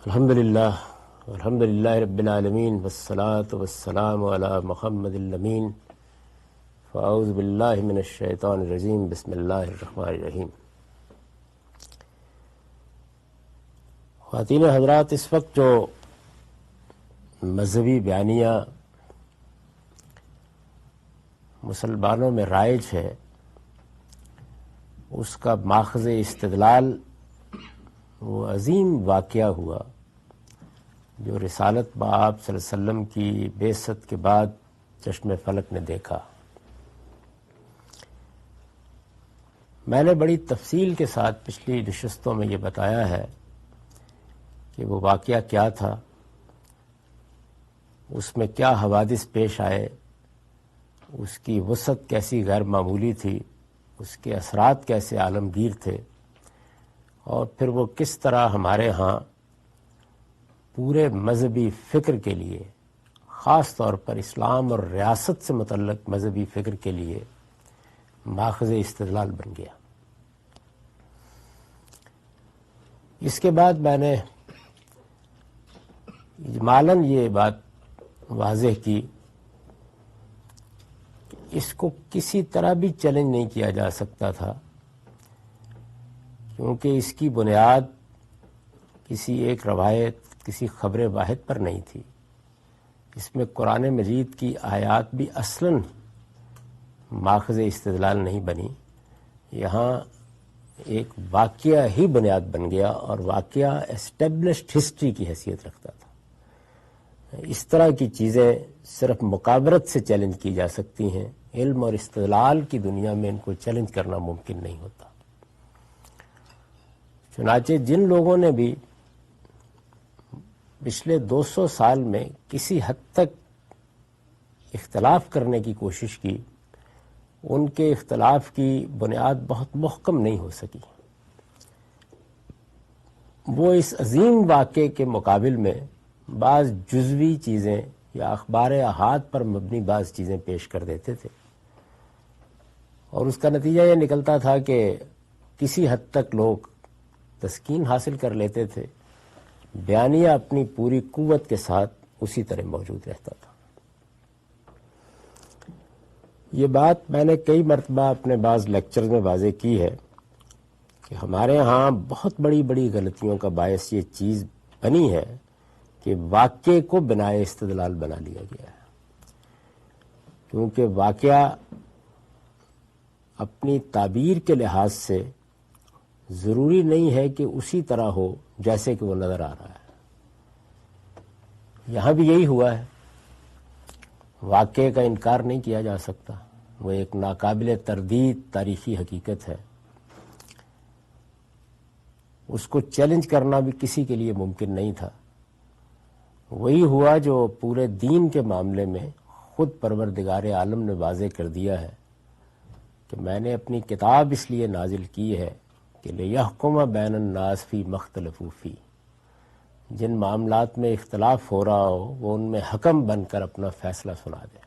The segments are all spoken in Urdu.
الحمدللہ رب العالمین والصلاة والسلام علی محمد الامین فاعوذ باللہ من الشیطان الرجیم بسم اللہ الرحمن الرحیم۔ خواتین حضرات، اس وقت جو مذہبی بیانیہ مسلمانوں میں رائج ہے اس کا ماخذ استدلال وہ عظیم واقعہ ہوا جو رسالت بآب صلی اللہ علیہ وسلم کی بعثت کے بعد چشم فلک نے دیکھا۔ میں نے بڑی تفصیل کے ساتھ پچھلی نشستوں میں یہ بتایا ہے کہ وہ واقعہ کیا تھا، اس میں کیا حوادث پیش آئے، اس کی وسعت کیسی غیر معمولی تھی، اس کے اثرات کیسے عالمگیر تھے، اور پھر وہ کس طرح ہمارے ہاں پورے مذہبی فکر کے لیے، خاص طور پر اسلام اور ریاست سے متعلق مذہبی فکر کے لیے ماخذ استدلال بن گیا۔ اس کے بعد میں نے اجمالاً یہ بات واضح کی کہ اس کو کسی طرح بھی چیلنج نہیں کیا جا سکتا تھا، کیونکہ اس کی بنیاد کسی ایک روایت، کسی خبر واحد پر نہیں تھی۔ اس میں قرآن مجید کی آیات بھی اصلاً ماخذ استدلال نہیں بنی، یہاں ایک واقعہ ہی بنیاد بن گیا، اور واقعہ اسٹیبلشڈ ہسٹری کی حیثیت رکھتا تھا۔ اس طرح کی چیزیں صرف مقابرت سے چیلنج کی جا سکتی ہیں، علم اور استدلال کی دنیا میں ان کو چیلنج کرنا ممکن نہیں ہوتا۔ چنانچہ جن لوگوں نے بھی پچھلے 200 سال میں کسی حد تک اختلاف کرنے کی کوشش کی، ان کے اختلاف کی بنیاد بہت محکم نہیں ہو سکی۔ وہ اس عظیم واقعے کے مقابل میں بعض جزوی چیزیں یا اخبار احاد پر مبنی بعض چیزیں پیش کر دیتے تھے، اور اس کا نتیجہ یہ نکلتا تھا کہ کسی حد تک لوگ تسکین حاصل کر لیتے تھے، بیانیہ اپنی پوری قوت کے ساتھ اسی طرح موجود رہتا تھا۔ یہ بات میں نے کئی مرتبہ اپنے بعض لیکچرز میں واضح کی ہے کہ ہمارے ہاں بہت بڑی بڑی غلطیوں کا باعث یہ چیز بنی ہے کہ واقعے کو بنائے استدلال بنا لیا گیا ہے، کیونکہ واقعہ اپنی تعبیر کے لحاظ سے ضروری نہیں ہے کہ اسی طرح ہو جیسے کہ وہ نظر آ رہا ہے۔ یہاں بھی یہی ہوا ہے، واقعے کا انکار نہیں کیا جا سکتا، وہ ایک ناقابل تردید تاریخی حقیقت ہے، اس کو چیلنج کرنا بھی کسی کے لیے ممکن نہیں تھا۔ وہی ہوا جو پورے دین کے معاملے میں خود پروردگار عالم نے واضح کر دیا ہے کہ میں نے اپنی کتاب اس لیے نازل کی ہے کہ لِيَحْكُمَ بَيْنَ النَّاسِ فِي مَا اخْتَلَفُوا فِيهِ، جن معاملات میں اختلاف ہو رہا ہو وہ ان میں حکم بن کر اپنا فیصلہ سنا دے۔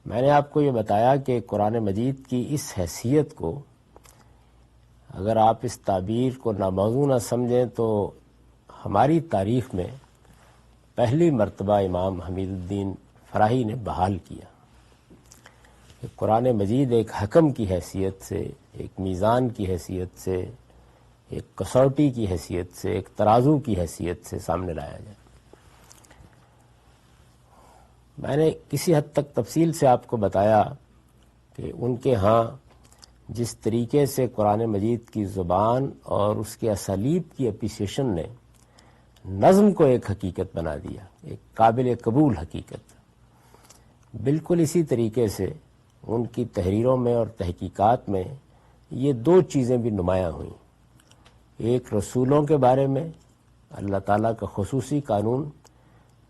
میں نے آپ کو یہ بتایا کہ قرآن مجید کی اس حیثیت کو اگر آپ اس تعبیر کو ناموزوں نہ سمجھیں تو ہماری تاریخ میں پہلی مرتبہ امام حمید الدین فراہی نے بحال کیا کہ قرآن مجید ایک حکم کی حیثیت سے، ایک میزان کی حیثیت سے، ایک کسوٹی کی حیثیت سے، ایک ترازو کی حیثیت سے سامنے لایا جائے۔ میں نے کسی حد تک تفصیل سے آپ کو بتایا کہ ان کے ہاں جس طریقے سے قرآن مجید کی زبان اور اس کے اسالیب کی اپریسیشن نے نظم کو ایک حقیقت بنا دیا، ایک قابل قبول حقیقت، بالکل اسی طریقے سے ان کی تحریروں میں اور تحقیقات میں یہ دو چیزیں بھی نمایاں ہوئیں۔ ایک رسولوں کے بارے میں اللہ تعالیٰ کا خصوصی قانون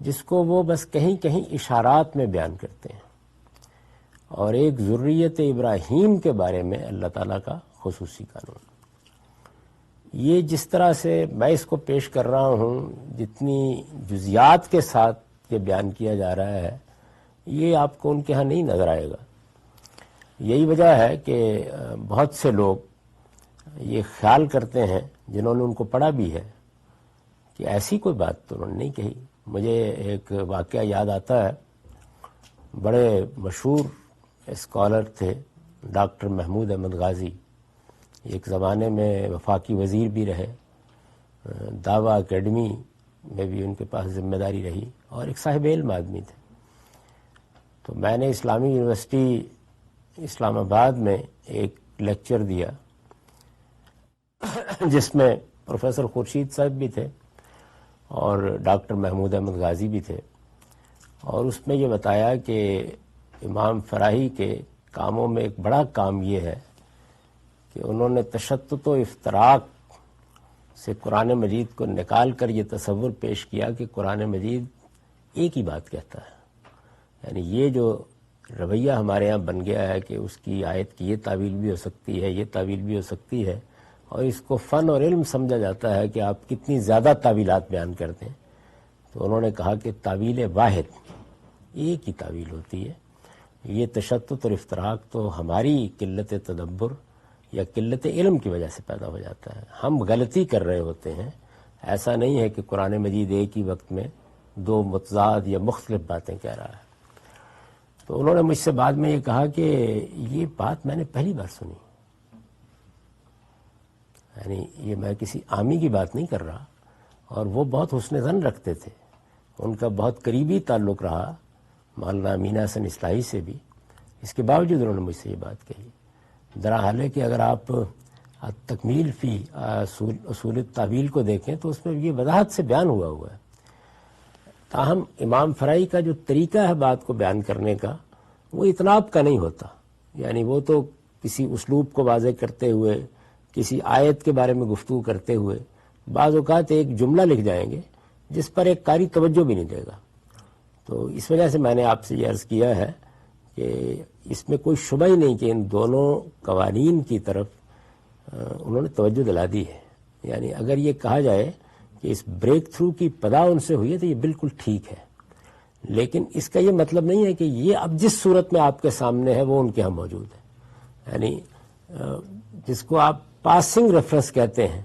جس کو وہ بس کہیں کہیں اشارات میں بیان کرتے ہیں، اور ایک ذریت ابراہیم کے بارے میں اللہ تعالیٰ کا خصوصی قانون۔ یہ جس طرح سے میں اس کو پیش کر رہا ہوں، جتنی جزیات کے ساتھ یہ بیان کیا جا رہا ہے، یہ آپ کو ان کے ہاں نہیں نظر آئے گا۔ یہی وجہ ہے کہ بہت سے لوگ یہ خیال کرتے ہیں، جنہوں نے ان کو پڑھا بھی ہے، کہ ایسی کوئی بات تو انہوں نے نہیں کہی۔ مجھے ایک واقعہ یاد آتا ہے، بڑے مشہور اسکالر تھے ڈاکٹر محمود احمد غازی، ایک زمانے میں وفاقی وزیر بھی رہے، دعویٰ اکیڈمی میں بھی ان کے پاس ذمہ داری رہی، اور ایک صاحب علم آدمی تھے۔ تو میں نے اسلامی یونیورسٹی اسلام آباد میں ایک لیکچر دیا جس میں پروفیسر خورشید صاحب بھی تھے اور ڈاکٹر محمود احمد غازی بھی تھے، اور اس میں یہ بتایا کہ امام فراہی کے کاموں میں ایک بڑا کام یہ ہے کہ انہوں نے تشتت و افتراق سے قرآن مجید کو نکال کر یہ تصور پیش کیا کہ قرآن مجید ایک ہی بات کہتا ہے۔ یعنی یہ جو رویہ ہمارے یہاں بن گیا ہے کہ اس کی آیت کی یہ تعویل بھی ہو سکتی ہے، یہ تعویل بھی ہو سکتی ہے، اور اس کو فن اور علم سمجھا جاتا ہے کہ آپ کتنی زیادہ تعویلات بیان کرتے ہیں۔ تو انہوں نے کہا کہ تعویل واحد ایک ہی تعویل ہوتی ہے۔ یہ تشتت اور افتراق تو ہماری قلت تدبر یا قلت علم کی وجہ سے پیدا ہو جاتا ہے۔ ہم غلطی کر رہے ہوتے ہیں، ایسا نہیں ہے کہ قرآن مجید ایک ہی وقت میں دو متضاد یا مختلف باتیں کہہ رہا ہے۔ تو انہوں نے مجھ سے بعد میں یہ کہا کہ یہ بات میں نے پہلی بار سنی، یعنی یہ میں کسی عامی کی بات نہیں کر رہا، اور وہ بہت حسن ظن رکھتے تھے، ان کا بہت قریبی تعلق رہا مولانا امین حسن اصلاحی سے بھی، اس کے باوجود انہوں نے مجھ سے یہ بات کہی۔ درحال ہے کہ اگر آپ تکمیل فی اصول التعویل کو دیکھیں تو اس میں یہ وضاحت سے بیان ہوا ہے۔ تاہم امام فرائی کا جو طریقہ ہے بات کو بیان کرنے کا وہ اطناب کا نہیں ہوتا، یعنی وہ تو کسی اسلوب کو واضح کرتے ہوئے، کسی آیت کے بارے میں گفتگو کرتے ہوئے بعض اوقات ایک جملہ لکھ جائیں گے جس پر ایک قاری توجہ بھی نہیں دے گا۔ تو اس وجہ سے میں نے آپ سے یہ عرض کیا ہے کہ اس میں کوئی شبہ ہی نہیں کہ ان دونوں قوانین کی طرف انہوں نے توجہ دلا دی ہے۔ یعنی اگر یہ کہا جائے کہ اس بریک تھرو کی پدا ان سے ہوئی ہے تو یہ بالکل ٹھیک ہے، لیکن اس کا یہ مطلب نہیں ہے کہ یہ اب جس صورت میں آپ کے سامنے ہے وہ ان کے ہاں موجود ہے۔ یعنی جس کو آپ پاسنگ ریفرنس کہتے ہیں،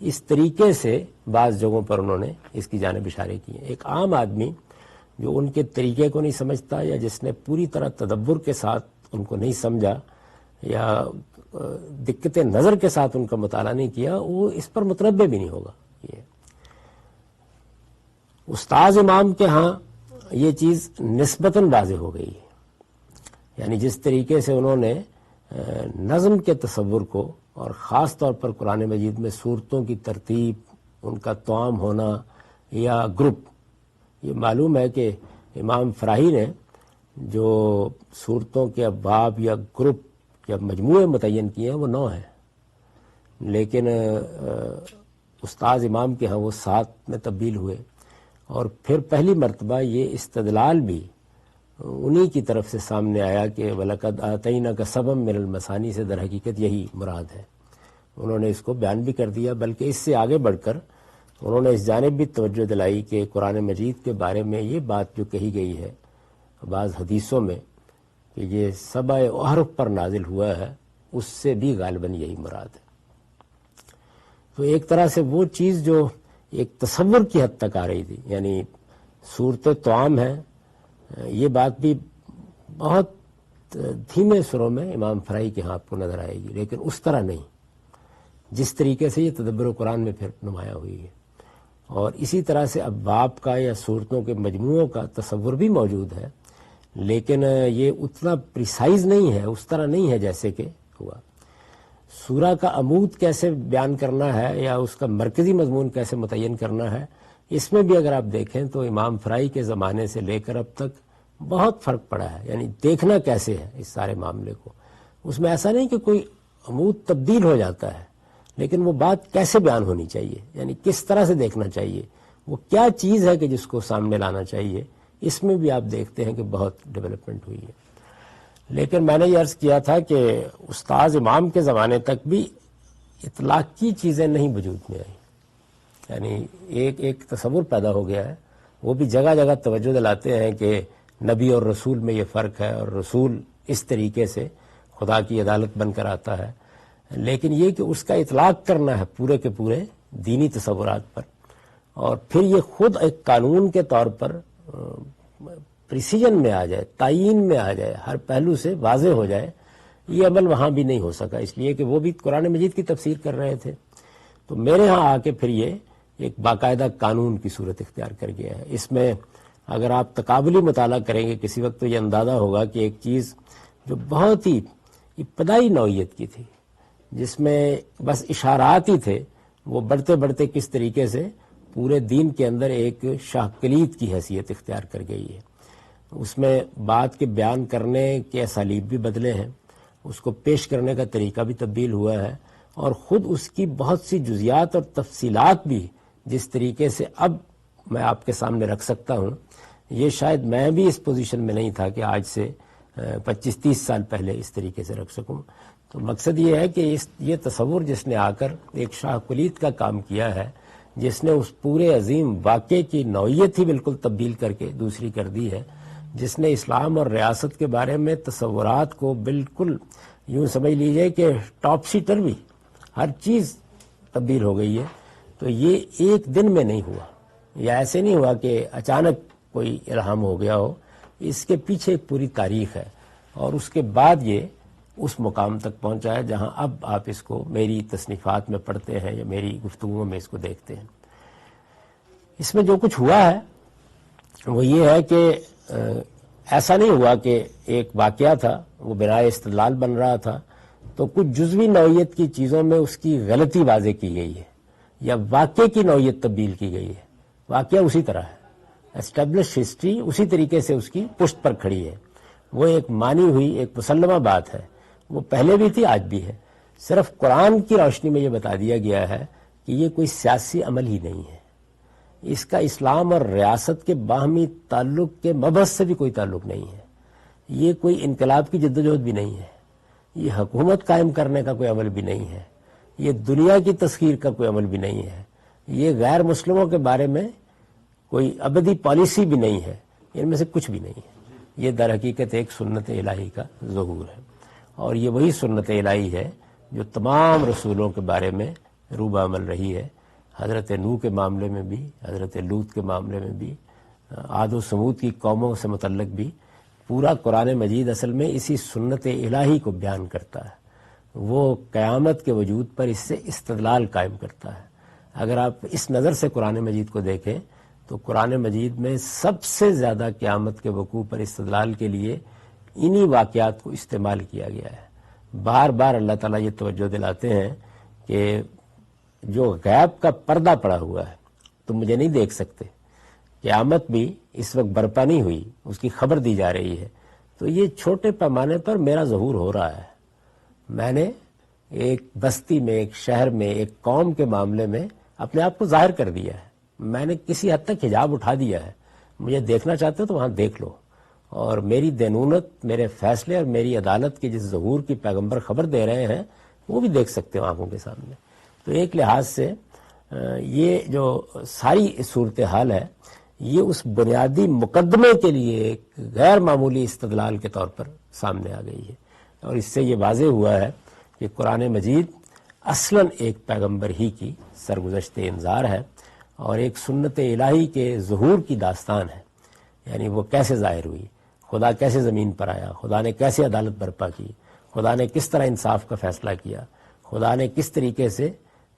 اس طریقے سے بعض جگہوں پر انہوں نے اس کی جانب اشارے کیے۔ ایک عام آدمی جو ان کے طریقے کو نہیں سمجھتا یا جس نے پوری طرح تدبر کے ساتھ ان کو نہیں سمجھا یا دقت نظر کے ساتھ ان کا مطالعہ نہیں کیا، وہ اس پر متنبع بھی نہیں ہوگا۔ یہ استاذ امام کے ہاں یہ چیز نسبتاً واضح ہو گئی ہے، یعنی جس طریقے سے انہوں نے نظم کے تصور کو، اور خاص طور پر قرآن مجید میں صورتوں کی ترتیب، ان کا توام ہونا یا گروپ، یہ معلوم ہے کہ امام فراہی نے جو صورتوں کے ابواب یا گروپ یا مجموعے متعین کیے ہیں وہ 9 ہیں، لیکن استاذ امام کے ہاں وہ 7 میں تبدیل ہوئے، اور پھر پہلی مرتبہ یہ استدلال بھی انہی کی طرف سے سامنے آیا کہ وَلَقَدْ آتَيْنَاكَ سَبْعًا مِنَ الْمَثَانِي سے در حقیقت یہی مراد ہے۔ انہوں نے اس کو بیان بھی کر دیا، بلکہ اس سے آگے بڑھ کر انہوں نے اس جانب بھی توجہ دلائی کہ قرآن مجید کے بارے میں یہ بات جو کہی گئی ہے بعض حدیثوں میں کہ یہ 7 احرف پر نازل ہوا ہے، اس سے بھی غالباً یہی مراد ہے۔ تو ایک طرح سے وہ چیز جو ایک تصور کی حد تک آ رہی تھی، یعنی صورت توام ہے، یہ بات بھی بہت دھیمے سروں میں امام فرائی کے ہاں آپ کو نظر آئے گی، لیکن اس طرح نہیں جس طریقے سے یہ تدبر قرآن میں پھر نمایاں ہوئی ہے۔ اور اسی طرح سے ابواب کا یا صورتوں کے مجموعوں کا تصور بھی موجود ہے، لیکن یہ اتنا پریسائز نہیں ہے، اس طرح نہیں ہے جیسے کہ ہوا۔ سورہ کا عمود کیسے بیان کرنا ہے یا اس کا مرکزی مضمون کیسے متعین کرنا ہے، اس میں بھی اگر آپ دیکھیں تو امام فرائی کے زمانے سے لے کر اب تک بہت فرق پڑا ہے، یعنی دیکھنا کیسے ہے اس سارے معاملے کو۔ اس میں ایسا نہیں کہ کوئی عمود تبدیل ہو جاتا ہے، لیکن وہ بات کیسے بیان ہونی چاہیے، یعنی کس طرح سے دیکھنا چاہیے، وہ کیا چیز ہے کہ جس کو سامنے لانا چاہیے، اس میں بھی آپ دیکھتے ہیں کہ بہت ڈیولپمنٹ ہوئی ہے۔ لیکن میں نے یہ عرض کیا تھا کہ استاذ امام کے زمانے تک بھی اطلاقی چیزیں نہیں وجود میں آئیں، یعنی ایک تصور پیدا ہو گیا ہے۔ وہ بھی جگہ جگہ توجہ دلاتے ہیں کہ نبی اور رسول میں یہ فرق ہے، اور رسول اس طریقے سے خدا کی عدالت بن کر آتا ہے، لیکن یہ کہ اس کا اطلاق کرنا ہے پورے کے پورے دینی تصورات پر، اور پھر یہ خود ایک قانون کے طور پر پریسیجن میں آ جائے، تعیین میں آ جائے، ہر پہلو سے واضح ہو جائے، یہ عمل وہاں بھی نہیں ہو سکا، اس لیے کہ وہ بھی قرآن مجید کی تفسیر کر رہے تھے۔ تو میرے ہاں آ کے پھر یہ ایک باقاعدہ قانون کی صورت اختیار کر گیا ہے۔ اس میں اگر آپ تقابلی مطالعہ کریں گے کسی وقت تو یہ اندازہ ہوگا کہ ایک چیز جو بہت ہی ابتدائی نوعیت کی تھی، جس میں بس اشارات ہی تھے، وہ بڑھتے بڑھتے کس طریقے سے پورے دین کے اندر ایک شاہ کلید کی حیثیت اختیار کر گئی ہے۔ اس میں بات کے بیان کرنے کے اسالیب بھی بدلے ہیں، اس کو پیش کرنے کا طریقہ بھی تبدیل ہوا ہے، اور خود اس کی بہت سی جزیات اور تفصیلات بھی جس طریقے سے اب میں آپ کے سامنے رکھ سکتا ہوں، یہ شاید میں بھی اس پوزیشن میں نہیں تھا کہ آج سے 25-30 سال پہلے اس طریقے سے رکھ سکوں۔ تو مقصد یہ ہے کہ یہ تصور جس نے آ کر ایک شاہ کلید کا کام کیا ہے، جس نے اس پورے عظیم واقعے کی نوعیت ہی بالکل تبدیل کر کے دوسری کر دی ہے، جس نے اسلام اور ریاست کے بارے میں تصورات کو بالکل یوں سمجھ لیجئے کہ ٹاپ سیٹر بھی ہر چیز تبدیل ہو گئی ہے، تو یہ ایک دن میں نہیں ہوا، یا ایسے نہیں ہوا کہ اچانک کوئی الہام ہو گیا ہو، اس کے پیچھے ایک پوری تاریخ ہے، اور اس کے بعد یہ اس مقام تک پہنچا ہے جہاں اب آپ اس کو میری تصنیفات میں پڑھتے ہیں یا میری گفتگوؤں میں اس کو دیکھتے ہیں۔ اس میں جو کچھ ہوا ہے وہ یہ ہے کہ ایسا نہیں ہوا کہ ایک واقعہ تھا، وہ برائے استدلال بن رہا تھا، تو کچھ جزوی نوعیت کی چیزوں میں اس کی غلطی واضح کی گئی ہے یا واقعے کی نوعیت تبدیل کی گئی ہے۔ واقعہ اسی طرح ہے، اسٹیبلش ہسٹری اسی طریقے سے اس کی پشت پر کھڑی ہے، وہ ایک مانی ہوئی ایک مسلمہ بات ہے، وہ پہلے بھی تھی آج بھی ہے، صرف قرآن کی روشنی میں یہ بتا دیا گیا ہے کہ یہ کوئی سیاسی عمل ہی نہیں ہے، اس کا اسلام اور ریاست کے باہمی تعلق کے مبحث سے بھی کوئی تعلق نہیں ہے، یہ کوئی انقلاب کی جدوجہد بھی نہیں ہے، یہ حکومت قائم کرنے کا کوئی عمل بھی نہیں ہے، یہ دنیا کی تسخیر کا کوئی عمل بھی نہیں ہے، یہ غیر مسلموں کے بارے میں کوئی ابدی پالیسی بھی نہیں ہے، ان میں سے کچھ بھی نہیں ہے، یہ در حقیقت ایک سنت الہی کا ظہور ہے، اور یہ وہی سنت الہی ہے جو تمام رسولوں کے بارے میں روبہ عمل رہی ہے، حضرت نوح کے معاملے میں بھی، حضرت لوط کے معاملے میں بھی، عاد و سمود کی قوموں سے متعلق بھی۔ پورا قرآن مجید اصل میں اسی سنت الہی کو بیان کرتا ہے، وہ قیامت کے وجود پر اس سے استدلال قائم کرتا ہے۔ اگر آپ اس نظر سے قرآن مجید کو دیکھیں تو قرآن مجید میں سب سے زیادہ قیامت کے وقوع پر استدلال کے لیے انہی واقعات کو استعمال کیا گیا ہے۔ بار بار اللہ تعالیٰ یہ توجہ دلاتے ہیں کہ جو غیب کا پردہ پڑا ہوا ہے تم مجھے نہیں دیکھ سکتے، قیامت بھی اس وقت برپا نہیں ہوئی، اس کی خبر دی جا رہی ہے، تو یہ چھوٹے پیمانے پر میرا ظہور ہو رہا ہے، میں نے ایک بستی میں، ایک شہر میں، ایک قوم کے معاملے میں اپنے آپ کو ظاہر کر دیا ہے، میں نے کسی حد تک حجاب اٹھا دیا ہے، مجھے دیکھنا چاہتے ہو تو وہاں دیکھ لو، اور میری دینونت، میرے فیصلے اور میری عدالت کی جس ظہور کی پیغمبر خبر دے رہے ہیں وہ بھی دیکھ سکتے ہو آنکھوں کے سامنے۔ تو ایک لحاظ سے یہ جو ساری صورتحال ہے یہ اس بنیادی مقدمے کے لیے ایک غیر معمولی استدلال کے طور پر سامنے آ گئی ہے، اور اس سے یہ واضح ہوا ہے کہ قرآن مجید اصلاً ایک پیغمبر ہی کی سرگزشت انذار ہے اور ایک سنت الہی کے ظہور کی داستان ہے، یعنی وہ کیسے ظاہر ہوئی، خدا کیسے زمین پر آیا، خدا نے کیسے عدالت برپا کی، خدا نے کس طرح انصاف کا فیصلہ کیا، خدا نے کس طریقے سے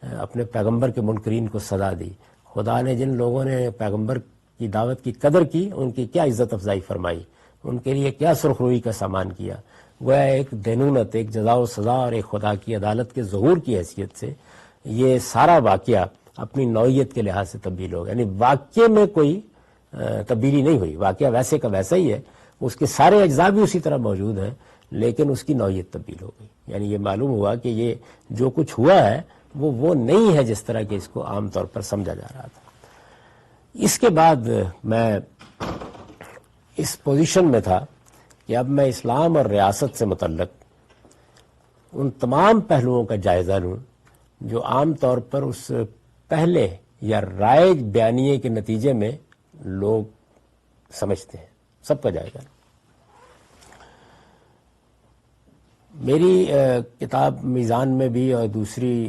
اپنے پیغمبر کے منکرین کو سزا دی، خدا نے جن لوگوں نے پیغمبر کی دعوت کی قدر کی ان کی کیا عزت افزائی فرمائی، ان کے لیے کیا سرخ روئی کا سامان کیا۔ وہ ایک دینونت، ایک جزا و سزا اور ایک خدا کی عدالت کے ظہور کی حیثیت سے یہ سارا واقعہ اپنی نوعیت کے لحاظ سے تبدیل ہوگا، یعنی واقعے میں کوئی تبدیلی نہیں ہوئی، واقعہ ویسے کا ویسا ہی ہے، اس کے سارے اجزاء بھی اسی طرح موجود ہیں، لیکن اس کی نوعیت تبدیل ہو گئی، یعنی یہ معلوم ہوا کہ یہ جو کچھ ہوا ہے وہ نہیں ہے جس طرح کہ اس کو عام طور پر سمجھا جا رہا تھا۔ اس کے بعد میں اس پوزیشن میں تھا کہ اب میں اسلام اور ریاست سے متعلق ان تمام پہلوؤں کا جائزہ لوں جو عام طور پر اس پہلے یا رائج بیانیے کے نتیجے میں لوگ سمجھتے ہیں، سب کا جائزہ لوں۔ میری کتاب میزان میں بھی اور دوسری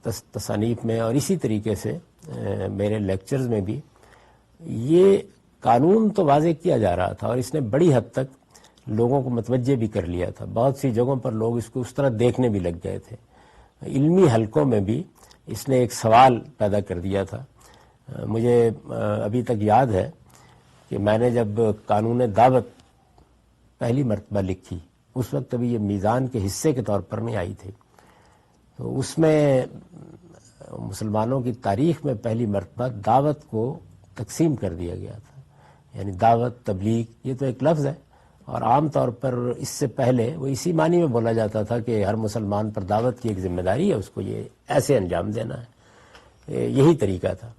تصانیف میں اور اسی طریقے سے میرے لیکچرز میں بھی یہ قانون تو واضح کیا جا رہا تھا اور اس نے بڑی حد تک لوگوں کو متوجہ بھی کر لیا تھا. بہت سی جگہوں پر لوگ اس کو اس طرح دیکھنے بھی لگ گئے تھے. علمی حلقوں میں بھی اس نے ایک سوال پیدا کر دیا تھا. مجھے ابھی تک یاد ہے کہ میں نے جب قانون دعوت پہلی مرتبہ لکھی اس وقت ابھی یہ میزان کے حصے کے طور پر نہیں آئی تھی. تو اس میں مسلمانوں کی تاریخ میں پہلی مرتبہ دعوت کو تقسیم کر دیا گیا تھا. یعنی دعوت، تبلیغ، یہ تو ایک لفظ ہے اور عام طور پر اس سے پہلے وہ اسی معنی میں بولا جاتا تھا کہ ہر مسلمان پر دعوت کی ایک ذمہ داری ہے، اس کو یہ ایسے انجام دینا ہے. یہی طریقہ تھا.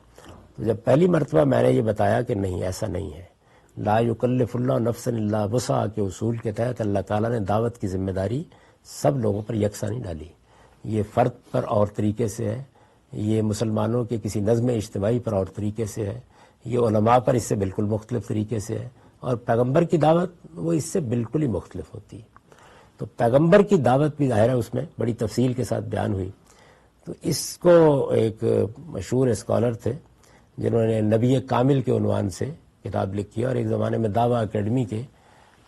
تو جب پہلی مرتبہ میں نے یہ بتایا کہ نہیں، ایسا نہیں ہے، لا یکلف اللہ نفسا الا وسعہا کے اصول کے تحت اللہ تعالیٰ نے دعوت کی ذمہ داری سب لوگوں پر یکساں نہیں ڈالی. یہ فرد پر اور طریقے سے ہے، یہ مسلمانوں کے کسی نظم اجتماعی پر اور طریقے سے ہے، یہ علماء پر اس سے بالکل مختلف طریقے سے ہے، اور پیغمبر کی دعوت وہ اس سے بالکل ہی مختلف ہوتی ہے. تو پیغمبر کی دعوت بھی ظاہر ہے اس میں بڑی تفصیل کے ساتھ بیان ہوئی. تو اس کو ایک مشہور اسکالر تھے جنہوں نے نبی کامل کے عنوان سے کتاب لکھی اور ایک زمانے میں دعویٰ اکیڈمی کے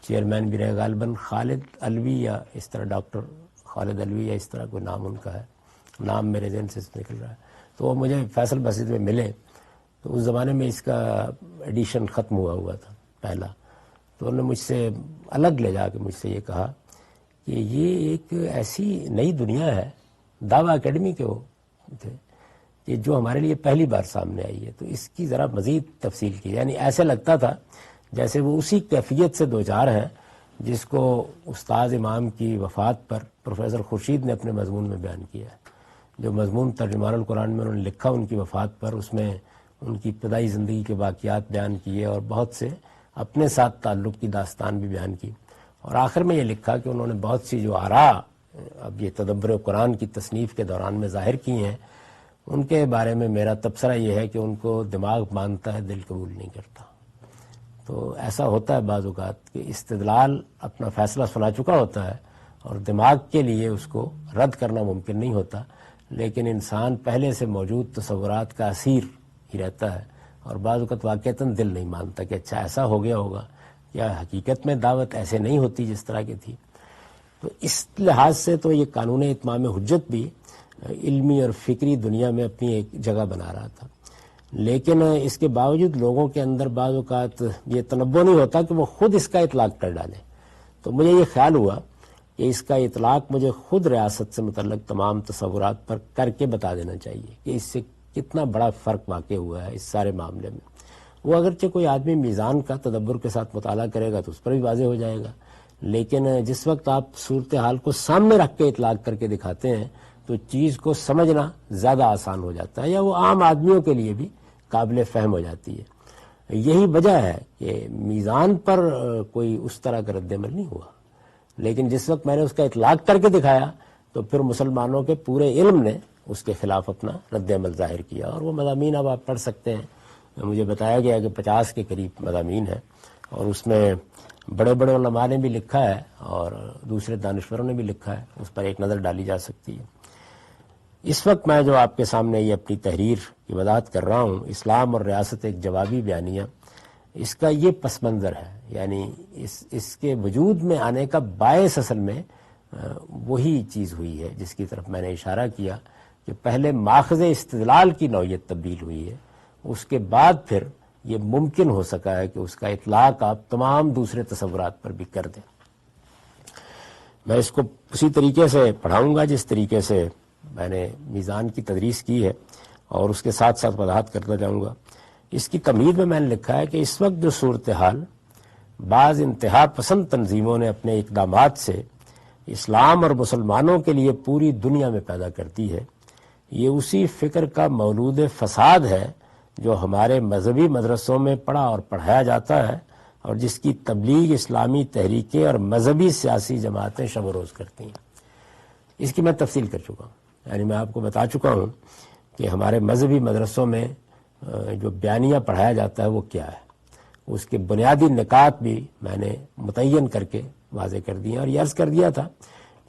چیئرمین بھی رہے، غالباً خالد علوی یا اس طرح، ڈاکٹر خالد علوی یا اس طرح کوئی نام ان کا ہے، نام میرے ذہن سے نکل رہا ہے. تو وہ مجھے فیصل مسجد میں ملے. تو اس زمانے میں اس کا ایڈیشن ختم ہوا تھا پہلا. تو انہوں نے مجھ سے الگ لے جا کے مجھ سے یہ کہا کہ یہ ایک ایسی نئی دنیا ہے، دعویٰ اکیڈمی کے وہ تھے، کہ جو ہمارے لیے پہلی بار سامنے آئی ہے. تو اس کی ذرا مزید تفصیل کی. یعنی ایسے لگتا تھا جیسے وہ اسی کیفیت سے دوچار ہیں جس کو استاد امام کی وفات پر پروفیسر خورشید نے اپنے مضمون میں بیان کیا ہے. جو مضمون ترجمان القرآن میں انہوں نے لکھا ان کی وفات پر، اس میں ان کی ابتدائی زندگی کے واقعات بیان کیے اور بہت سے اپنے ساتھ تعلق کی داستان بھی بیان کی. اور آخر میں یہ لکھا کہ انہوں نے بہت سی جو آراء اب یہ تدبر قرآن کی تصنیف کے دوران میں ظاہر کی ہیں، ان کے بارے میں میرا تبصرہ یہ ہے کہ ان کو دماغ مانتا ہے، دل قبول نہیں کرتا. تو ایسا ہوتا ہے بعض اوقات کہ استدلال اپنا فیصلہ سنا چکا ہوتا ہے اور دماغ کے لیے اس کو رد کرنا ممکن نہیں ہوتا، لیکن انسان پہلے سے موجود تصورات کا اسیر ہی رہتا ہے اور بعض اوقات واقعتاً دل نہیں مانتا کہ اچھا ایسا ہو گیا ہوگا، یا حقیقت میں دعوت ایسے نہیں ہوتی جس طرح کی تھی. تو اس لحاظ سے تو یہ قانون اتمام حجت بھی علمی اور فکری دنیا میں اپنی ایک جگہ بنا رہا تھا. لیکن اس کے باوجود لوگوں کے اندر بعض اوقات یہ تنبؤ نہیں ہوتا کہ وہ خود اس کا اطلاق کر ڈالیں. تو مجھے یہ خیال ہوا کہ اس کا اطلاق مجھے خود ریاست سے متعلق تمام تصورات پر کر کے بتا دینا چاہیے کہ اس سے کتنا بڑا فرق واقع ہوا ہے اس سارے معاملے میں. وہ اگرچہ کوئی آدمی میزان کا تدبر کے ساتھ مطالعہ کرے گا تو اس پر بھی واضح ہو جائے گا، لیکن جس وقت آپ صورتحال کو سامنے رکھ کے اطلاق کر کے دکھاتے ہیں تو چیز کو سمجھنا زیادہ آسان ہو جاتا ہے، یا وہ عام آدمیوں کے لیے بھی قابل فہم ہو جاتی ہے. یہی وجہ ہے کہ میزان پر کوئی اس طرح کا رد عمل نہیں ہوا، لیکن جس وقت میں نے اس کا اطلاق کر کے دکھایا تو پھر مسلمانوں کے پورے علم نے اس کے خلاف اپنا رد عمل ظاہر کیا. اور وہ مضامین اب آپ پڑھ سکتے ہیں. مجھے بتایا گیا کہ 50 کے قریب مضامین ہیں اور اس میں بڑے بڑے علماء نے بھی لکھا ہے اور دوسرے دانشوروں نے بھی لکھا ہے، اس پر ایک نظر ڈالی جا سکتی ہے. اس وقت میں جو آپ کے سامنے یہ اپنی تحریر کی وضاحت کر رہا ہوں، اسلام اور ریاست ایک جوابی بیانیہ، اس کا یہ پس منظر ہے. یعنی اس کے وجود میں آنے کا باعث اصل میں وہی چیز ہوئی ہے جس کی طرف میں نے اشارہ کیا کہ پہلے ماخذ استدلال کی نوعیت تبدیل ہوئی ہے، اس کے بعد پھر یہ ممکن ہو سکا ہے کہ اس کا اطلاق آپ تمام دوسرے تصورات پر بھی کر دیں. میں اس کو اسی طریقے سے پڑھاؤں گا جس طریقے سے میں نے میزان کی تدریس کی ہے اور اس کے ساتھ ساتھ وضاحت کرتا جاؤں گا. اس کی تمہید میں نے لکھا ہے کہ اس وقت جو صورتحال بعض انتہا پسند تنظیموں نے اپنے اقدامات سے اسلام اور مسلمانوں کے لیے پوری دنیا میں پیدا کرتی ہے، یہ اسی فکر کا مولود فساد ہے جو ہمارے مذہبی مدرسوں میں پڑھا اور پڑھایا جاتا ہے اور جس کی تبلیغ اسلامی تحریکیں اور مذہبی سیاسی جماعتیں شب و روز کرتی ہیں. اس کی میں تفصیل کر چکا ہوں. یعنی میں آپ کو بتا چکا ہوں کہ ہمارے مذہبی مدرسوں میں جو بیانیہ پڑھایا جاتا ہے وہ کیا ہے. اس کے بنیادی نکات بھی میں نے متعین کر کے واضح کر دیے اور یہ عرض کر دیا تھا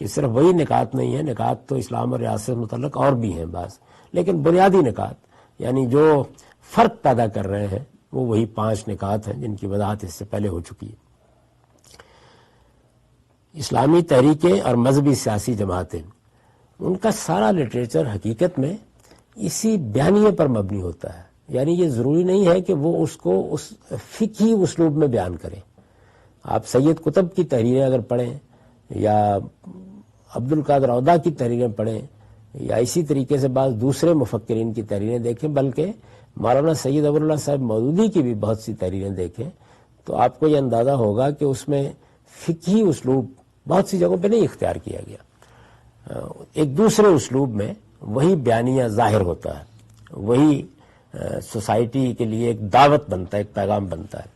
کہ صرف وہی نکات نہیں ہے، نکات تو اسلام اور ریاست سے متعلق اور بھی ہیں بعض، لیکن بنیادی نکات یعنی جو فرق پیدا کر رہے ہیں وہ وہی 5 نکات ہیں جن کی وضاحت اس سے پہلے ہو چکی ہے۔ اسلامی تحریکیں اور مذہبی سیاسی جماعتیں، ان کا سارا لٹریچر حقیقت میں اسی بیانیے پر مبنی ہوتا ہے، یعنی یہ ضروری نہیں ہے کہ وہ اس کو اس فقہی اسلوب میں بیان کریں۔ آپ سید قطب کی تحریریں اگر پڑھیں یا عبد القادر اودا کی تحریریں پڑھیں یا اسی طریقے سے بعض دوسرے مفکرین کی تحریریں دیکھیں، بلکہ مولانا سید ابو اللہ صاحب مودودی کی بھی بہت سی تحریریں دیکھیں، تو آپ کو یہ اندازہ ہوگا کہ اس میں فقہی اسلوب بہت سی جگہوں پہ نہیں اختیار کیا گیا، ایک دوسرے اسلوب میں وہی بیانیہ ظاہر ہوتا ہے، وہی سوسائٹی کے لیے ایک دعوت بنتا ہے، ایک پیغام بنتا ہے۔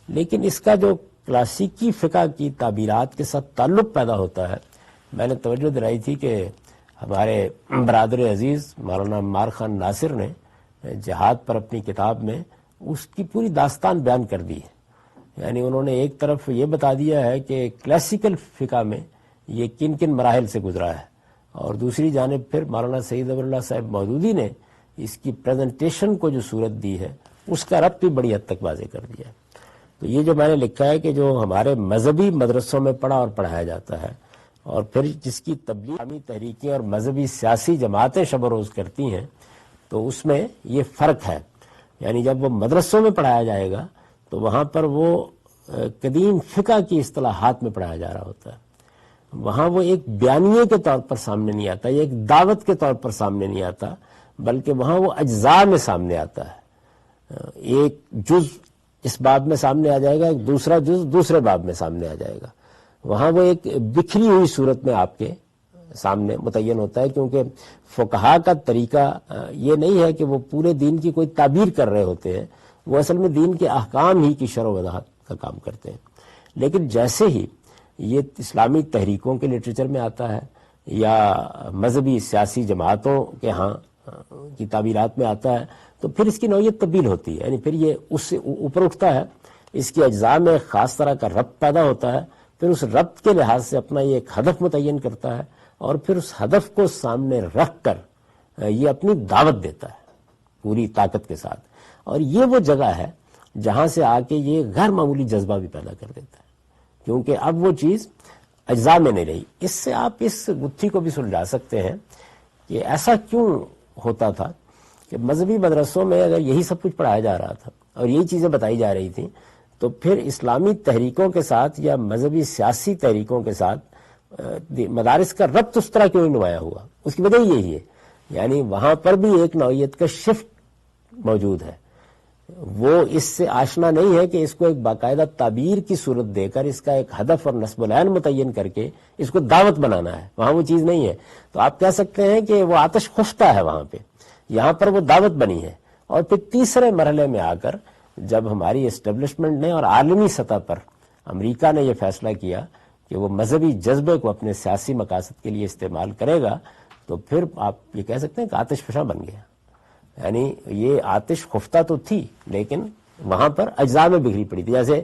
لیکن اس کا جو کلاسیکی فقہ کی تعبیرات کے ساتھ تعلق پیدا ہوتا ہے، میں نے توجہ دلائی تھی کہ ہمارے برادر عزیز مولانا عمار خان ناصر نے جہاد پر اپنی کتاب میں اس کی پوری داستان بیان کر دی ہے، یعنی انہوں نے ایک طرف یہ بتا دیا ہے کہ کلاسیکل فقہ میں یہ کن کن مراحل سے گزرا ہے، اور دوسری جانب پھر مولانا سید ابو اللہ صاحب مودودی نے اس کی پریزنٹیشن کو جو صورت دی ہے اس کا ربط بھی بڑی حد تک واضح کر دیا ہے۔ تو یہ جو میں نے لکھا ہے کہ جو ہمارے مذہبی مدرسوں میں پڑھا اور پڑھایا جاتا ہے، اور پھر جس کی تبلیغ اسلامی تحریکیں اور مذہبی سیاسی جماعتیں شب و روز کرتی ہیں، تو اس میں یہ فرق ہے، یعنی جب وہ مدرسوں میں پڑھایا جائے گا تو وہاں پر وہ قدیم فقہ کی اصطلاحات میں پڑھایا جا رہا ہوتا ہے، وہاں وہ ایک بیانیے کے طور پر سامنے نہیں آتا، یہ ایک دعوت کے طور پر سامنے نہیں آتا، بلکہ وہاں وہ اجزاء میں سامنے آتا ہے، ایک جز اس باب میں سامنے آ جائے گا، ایک دوسرا جز دوسرے باب میں سامنے آ جائے گا، وہاں وہ ایک بکھری ہوئی صورت میں آپ کے سامنے متعین ہوتا ہے، کیونکہ فقہا کا طریقہ یہ نہیں ہے کہ وہ پورے دین کی کوئی تعبیر کر رہے ہوتے ہیں، وہ اصل میں دین کے احکام ہی کی شرح و وضاحت کا کام کرتے ہیں۔ لیکن جیسے ہی یہ اسلامی تحریکوں کے لٹریچر میں آتا ہے یا مذہبی سیاسی جماعتوں کے ہاں کی تعبیرات میں آتا ہے، تو پھر اس کی نوعیت تبدیل ہوتی ہے، یعنی پھر یہ اس سے اوپر اٹھتا ہے، اس کی اجزاء میں ایک خاص طرح کا ربط پیدا ہوتا ہے، پھر اس ربط کے لحاظ سے اپنا یہ ایک ہدف متعین کرتا ہے، اور پھر اس ہدف کو سامنے رکھ کر یہ اپنی دعوت دیتا ہے پوری طاقت کے ساتھ، اور یہ وہ جگہ ہے جہاں سے آ کے یہ غیر معمولی جذبہ بھی پیدا کر دیتا ہے، کیونکہ اب وہ چیز اجزاء میں نہیں رہی۔ اس سے آپ اس گتھی کو بھی سلجھا سکتے ہیں کہ ایسا کیوں ہوتا تھا کہ مذہبی مدرسوں میں اگر یہی سب کچھ پڑھایا جا رہا تھا اور یہی چیزیں بتائی جا رہی تھیں، تو پھر اسلامی تحریکوں کے ساتھ یا مذہبی سیاسی تحریکوں کے ساتھ مدارس کا ربط اس طرح کیوں نہیں نمایاں ہوا؟ اس کی وجہ یہی ہے، یعنی وہاں پر بھی ایک نوعیت کا شفٹ موجود ہے، وہ اس سے آشنا نہیں ہے کہ اس کو ایک باقاعدہ تعبیر کی صورت دے کر اس کا ایک ہدف اور نصب العین متعین کر کے اس کو دعوت بنانا ہے، وہاں وہ چیز نہیں ہے۔ تو آپ کہہ سکتے ہیں کہ وہ آتش خفتہ ہے وہاں پہ، یہاں پر وہ دعوت بنی ہے۔ اور پھر تیسرے مرحلے میں آ کر جب ہماری اسٹیبلشمنٹ نے اور عالمی سطح پر امریکہ نے یہ فیصلہ کیا کہ وہ مذہبی جذبے کو اپنے سیاسی مقاصد کے لیے استعمال کرے گا، تو پھر آپ یہ کہہ سکتے ہیں کہ آتش فشاں بن گیا، یعنی یہ آتش خفتہ تو تھی لیکن وہاں پر اجزاء میں بکھری پڑی تھی، جیسے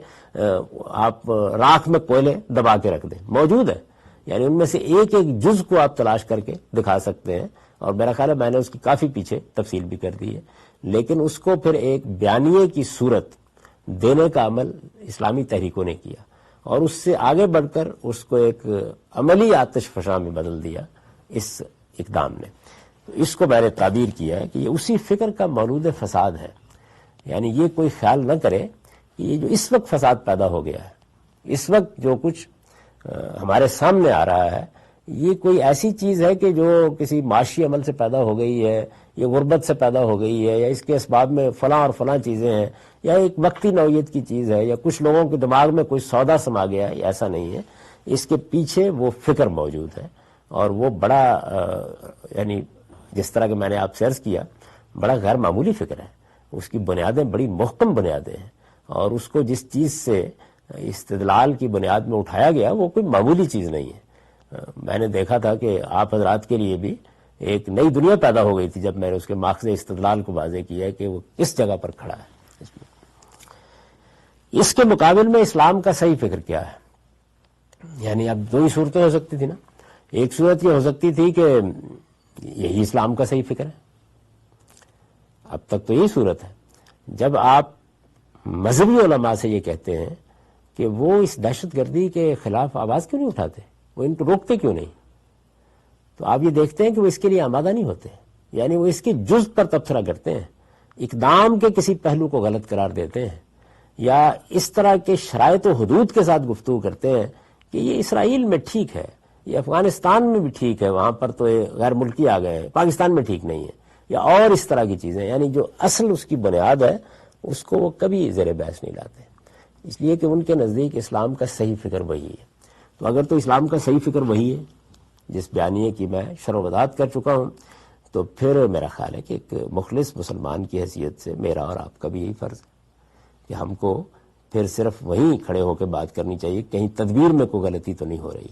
آپ راکھ میں کوئلے دبا کے رکھ دیں، موجود ہے، یعنی ان میں سے ایک ایک جز کو آپ تلاش کر کے دکھا سکتے ہیں، اور میرا خیال ہے میں نے اس کی کافی پیچھے تفصیل بھی کر دی ہے، لیکن اس کو پھر ایک بیانیے کی صورت دینے کا عمل اسلامی تحریکوں نے کیا، اور اس سے آگے بڑھ کر اس کو ایک عملی آتش فشاں میں بدل دیا اس اقدام نے۔ اس کو میں نے تعبیر کیا ہے کہ یہ اسی فکر کا مولود فساد ہے، یعنی یہ کوئی خیال نہ کرے کہ یہ جو اس وقت فساد پیدا ہو گیا ہے، اس وقت جو کچھ ہمارے سامنے آ رہا ہے، یہ کوئی ایسی چیز ہے کہ جو کسی معاشی عمل سے پیدا ہو گئی ہے، یہ غربت سے پیدا ہو گئی ہے، یا اس کے اسباب میں فلاں اور فلاں چیزیں ہیں، یا ایک وقتی نوعیت کی چیز ہے، یا کچھ لوگوں کے دماغ میں کوئی سودا سما گیا ہے، ایسا نہیں ہے۔ اس کے پیچھے وہ فکر موجود ہے، اور وہ بڑا یعنی جس طرح کہ میں نے آپ سے عرض کیا، بڑا غیر معمولی فکر ہے، اس کی بنیادیں بڑی محکم بنیادیں ہیں، اور اس کو جس چیز سے استدلال کی بنیاد میں اٹھایا گیا وہ کوئی معمولی چیز نہیں ہے۔ میں نے دیکھا تھا کہ آپ حضرات کے لیے بھی ایک نئی دنیا پیدا ہو گئی تھی جب میں نے اس کے ماخذ استدلال کو واضح کیا ہے کہ وہ کس جگہ پر کھڑا ہے۔ اس کے مقابل میں اسلام کا صحیح فکر کیا ہے؟ یعنی اب دو ہی صورتیں ہو سکتی تھی نا، ایک صورت یہ ہو سکتی تھی کہ یہی اسلام کا صحیح فکر ہے، اب تک تو یہی صورت ہے. جب آپ مذہبی علماء سے یہ کہتے ہیں کہ وہ اس دہشت گردی کے خلاف آواز کیوں نہیں اٹھاتے, وہ ان کو روکتے کیوں نہیں, تو آپ یہ دیکھتے ہیں کہ وہ اس کے لیے آمادہ نہیں ہوتے. یعنی وہ اس کے جز پر تبصرہ کرتے ہیں, اقدام کے کسی پہلو کو غلط قرار دیتے ہیں, یا اس طرح کے شرائط و حدود کے ساتھ گفتگو کرتے ہیں کہ یہ اسرائیل میں ٹھیک ہے, یہ افغانستان میں بھی ٹھیک ہے, وہاں پر تو غیر ملکی آ گئے ہیں, پاکستان میں ٹھیک نہیں ہے, یا اور اس طرح کی چیزیں. یعنی جو اصل اس کی بنیاد ہے اس کو وہ کبھی زیر بحث نہیں لاتے, اس لیے کہ ان کے نزدیک اسلام کا صحیح فکر وہی ہے. تو اگر تو اسلام کا صحیح فکر وہی ہے جس بیانیے کی میں شرح و وضاحت کر چکا ہوں, تو پھر میرا خیال ہے کہ ایک مخلص مسلمان کی حیثیت سے میرا اور آپ کا بھی یہی فرض ہے کہ ہم کو پھر صرف وہیں کھڑے ہو کے بات کرنی چاہیے, کہیں تدبیر میں کوئی غلطی تو نہیں ہو رہی.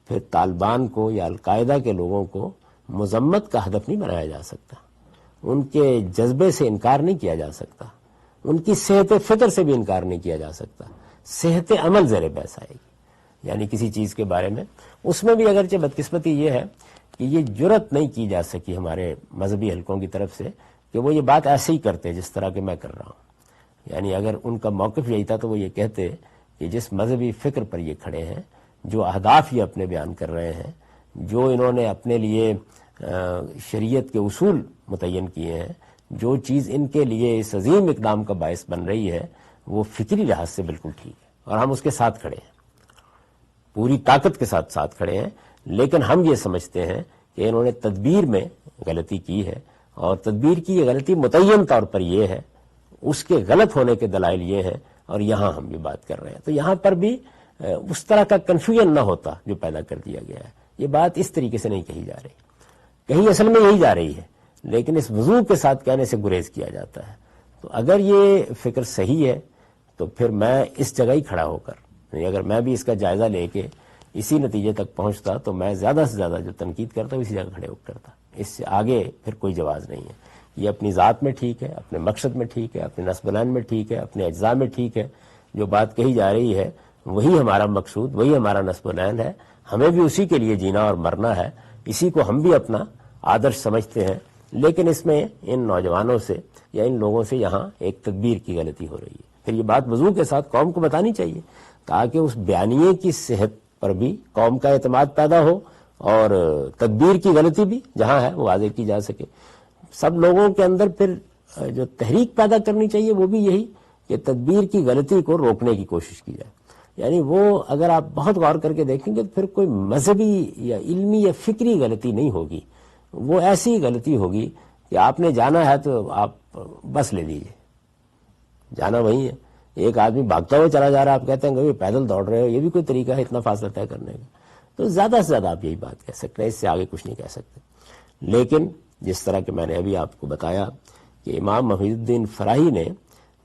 پھر طالبان کو یا القاعدہ کے لوگوں کو مذمت کا ہدف نہیں بنایا جا سکتا, ان کے جذبے سے انکار نہیں کیا جا سکتا, ان کی صحت فکر سے بھی انکار نہیں کیا جا سکتا. صحت عمل زیر بحث آئے گی, یعنی کسی چیز کے بارے میں. اس میں بھی اگرچہ بدقسمتی یہ ہے کہ یہ جرت نہیں کی جا سکی ہمارے مذہبی حلقوں کی طرف سے کہ وہ یہ بات ایسے ہی کرتے جس طرح کہ میں کر رہا ہوں. یعنی اگر ان کا موقف یہی تھا تو وہ یہ کہتے کہ جس مذہبی فکر پر یہ کھڑے ہیں, جو اہداف یہ اپنے بیان کر رہے ہیں, جو انہوں نے اپنے لیے شریعت کے اصول متعین کیے ہیں, جو چیز ان کے لیے اس عظیم اقدام کا باعث بن رہی ہے, وہ فکری لحاظ سے بالکل ٹھیک ہے اور ہم اس کے ساتھ کھڑے ہیں, پوری طاقت کے ساتھ کھڑے ہیں. لیکن ہم یہ سمجھتے ہیں کہ انہوں نے تدبیر میں غلطی کی ہے, اور تدبیر کی یہ غلطی متعین طور پر یہ ہے, اس کے غلط ہونے کے دلائل یہ ہیں, اور یہاں ہم بھی بات کر رہے ہیں. تو یہاں پر بھی اس طرح کا کنفیوژن نہ ہوتا جو پیدا کر دیا گیا ہے. یہ بات اس طریقے سے نہیں کہی جا رہی, کہیں اصل میں یہی جا رہی ہے, لیکن اس وضوح کے ساتھ کہنے سے گریز کیا جاتا ہے. تو اگر یہ فکر صحیح ہے تو پھر میں اس جگہ ہی کھڑا ہو کر, یعنی اگر میں بھی اس کا جائزہ لے کے اسی نتیجے تک پہنچتا تو میں زیادہ سے زیادہ جو تنقید کرتا ہوں اسی جگہ کھڑے ہو کرتا. اس سے آگے پھر کوئی جواز نہیں ہے. یہ اپنی ذات میں ٹھیک ہے, اپنے مقصد میں ٹھیک ہے, اپنے نصب العین میں ٹھیک ہے, اپنے اجزاء میں ٹھیک ہے. جو بات کہی جا رہی ہے وہی ہمارا مقصود, وہی ہمارا نصب العین ہے. ہمیں بھی اسی کے لیے جینا اور مرنا ہے, اسی کو ہم بھی اپنا آدرش سمجھتے ہیں. لیکن اس میں ان نوجوانوں سے یا ان لوگوں سے یہاں ایک تدبیر کی غلطی ہو رہی ہے. پھر یہ بات وضوح کے ساتھ قوم کو بتانی چاہیے تاکہ اس بیانیے کی صحت پر بھی قوم کا اعتماد پیدا ہو, اور تدبیر کی غلطی بھی جہاں ہے وہ واضح کی جا سکے. سب لوگوں کے اندر پھر جو تحریک پیدا کرنی چاہیے وہ بھی یہی کہ تدبیر کی غلطی کو روکنے کی کوشش کی جائے. یعنی وہ اگر آپ بہت غور کر کے دیکھیں گے تو پھر کوئی مذہبی یا علمی یا فکری غلطی نہیں ہوگی, وہ ایسی غلطی ہوگی کہ آپ نے جانا ہے تو آپ بس لے لیجیے, جانا وہی ہے. ایک آدمی بھاگتا ہوا چلا جا رہا ہے, آپ کہتے ہیں کہ پیدل دوڑ رہے ہو, یہ بھی کوئی طریقہ ہے اتنا فاصلہ طے کرنے کا؟ تو زیادہ سے زیادہ آپ یہی بات کہہ سکتے ہیں, اس سے آگے کچھ نہیں کہہ سکتے. لیکن جس طرح کہ میں نے ابھی آپ کو بتایا کہ امام محی الدین فراہی نے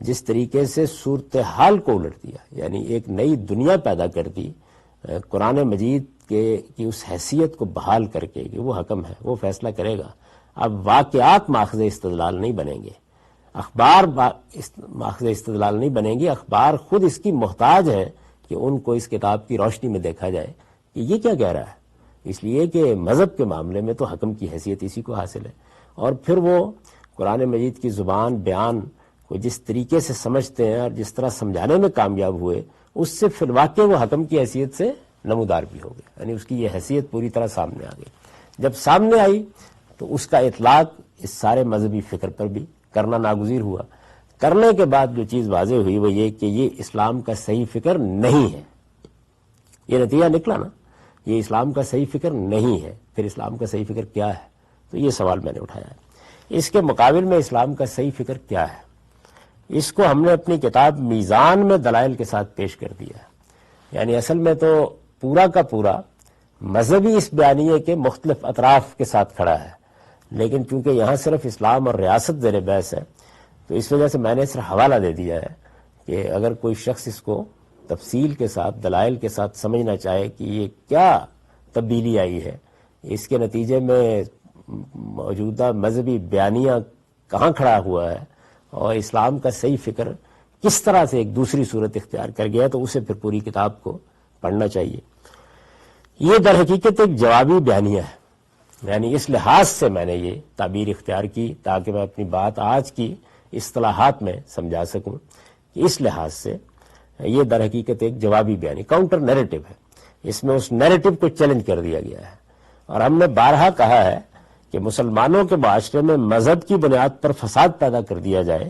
جس طریقے سے صورتحال کو الٹ دیا, یعنی ایک نئی دنیا پیدا کر دی, قرآن مجید کی اس حیثیت کو بحال کر کے کہ وہ حکم ہے, وہ فیصلہ کرے گا. اب واقعات ماخذ استدلال نہیں بنیں گے, اخبار ماخذ استدلال نہیں بنیں گے, اخبار خود اس کی محتاج ہیں کہ ان کو اس کتاب کی روشنی میں دیکھا جائے کہ یہ کیا کہہ رہا ہے. اس لیے کہ مذہب کے معاملے میں تو حکم کی حیثیت اسی کو حاصل ہے, اور پھر وہ قرآن مجید کی زبان بیان کو جس طریقے سے سمجھتے ہیں اور جس طرح سمجھانے میں کامیاب ہوئے, اس سے فی الواقع وہ حکم کی حیثیت سے نمودار بھی ہو گئے. یعنی اس کی یہ حیثیت پوری طرح سامنے آ گئی. جب سامنے آئی تو اس کا اطلاق اس سارے مذہبی فکر پر بھی کرنا ناگزیر ہوا. کرنے کے بعد جو چیز واضح ہوئی وہ یہ کہ یہ اسلام کا صحیح فکر نہیں ہے. یہ نتیجہ نکلا نا, یہ اسلام کا صحیح فکر نہیں ہے. پھر اسلام کا صحیح فکر کیا ہے؟ تو یہ سوال میں نے اٹھایا ہے. اس کے مقابل میں اسلام کا صحیح فکر کیا ہے, اس کو ہم نے اپنی کتاب میزان میں دلائل کے ساتھ پیش کر دیا ہے. یعنی اصل میں تو پورا کا پورا مذہبی اس بیانیے کے مختلف اطراف کے ساتھ کھڑا ہے, لیکن چونکہ یہاں صرف اسلام اور ریاست زیر بحث ہے تو اس وجہ سے میں نے صرف حوالہ دے دیا ہے کہ اگر کوئی شخص اس کو تفصیل کے ساتھ دلائل کے ساتھ سمجھنا چاہے کہ یہ کیا تبدیلی آئی ہے, اس کے نتیجے میں موجودہ مذہبی بیانیہ کہاں کھڑا ہوا ہے اور اسلام کا صحیح فکر کس طرح سے ایک دوسری صورت اختیار کر گیا, تو اسے پھر پوری کتاب کو پڑھنا چاہیے. یہ در حقیقت ایک جوابی بیانیہ ہے. یعنی اس لحاظ سے میں نے یہ تعبیر اختیار کی تاکہ میں اپنی بات آج کی اصطلاحات میں سمجھا سکوں کہ اس لحاظ سے یہ در حقیقت ایک جوابی بیانی کاؤنٹر نیریٹو ہے. اس میں اس نیریٹو کو چیلنج کر دیا گیا ہے. اور ہم نے بارہا کہا ہے کہ مسلمانوں کے معاشرے میں مذہب کی بنیاد پر فساد پیدا کر دیا جائے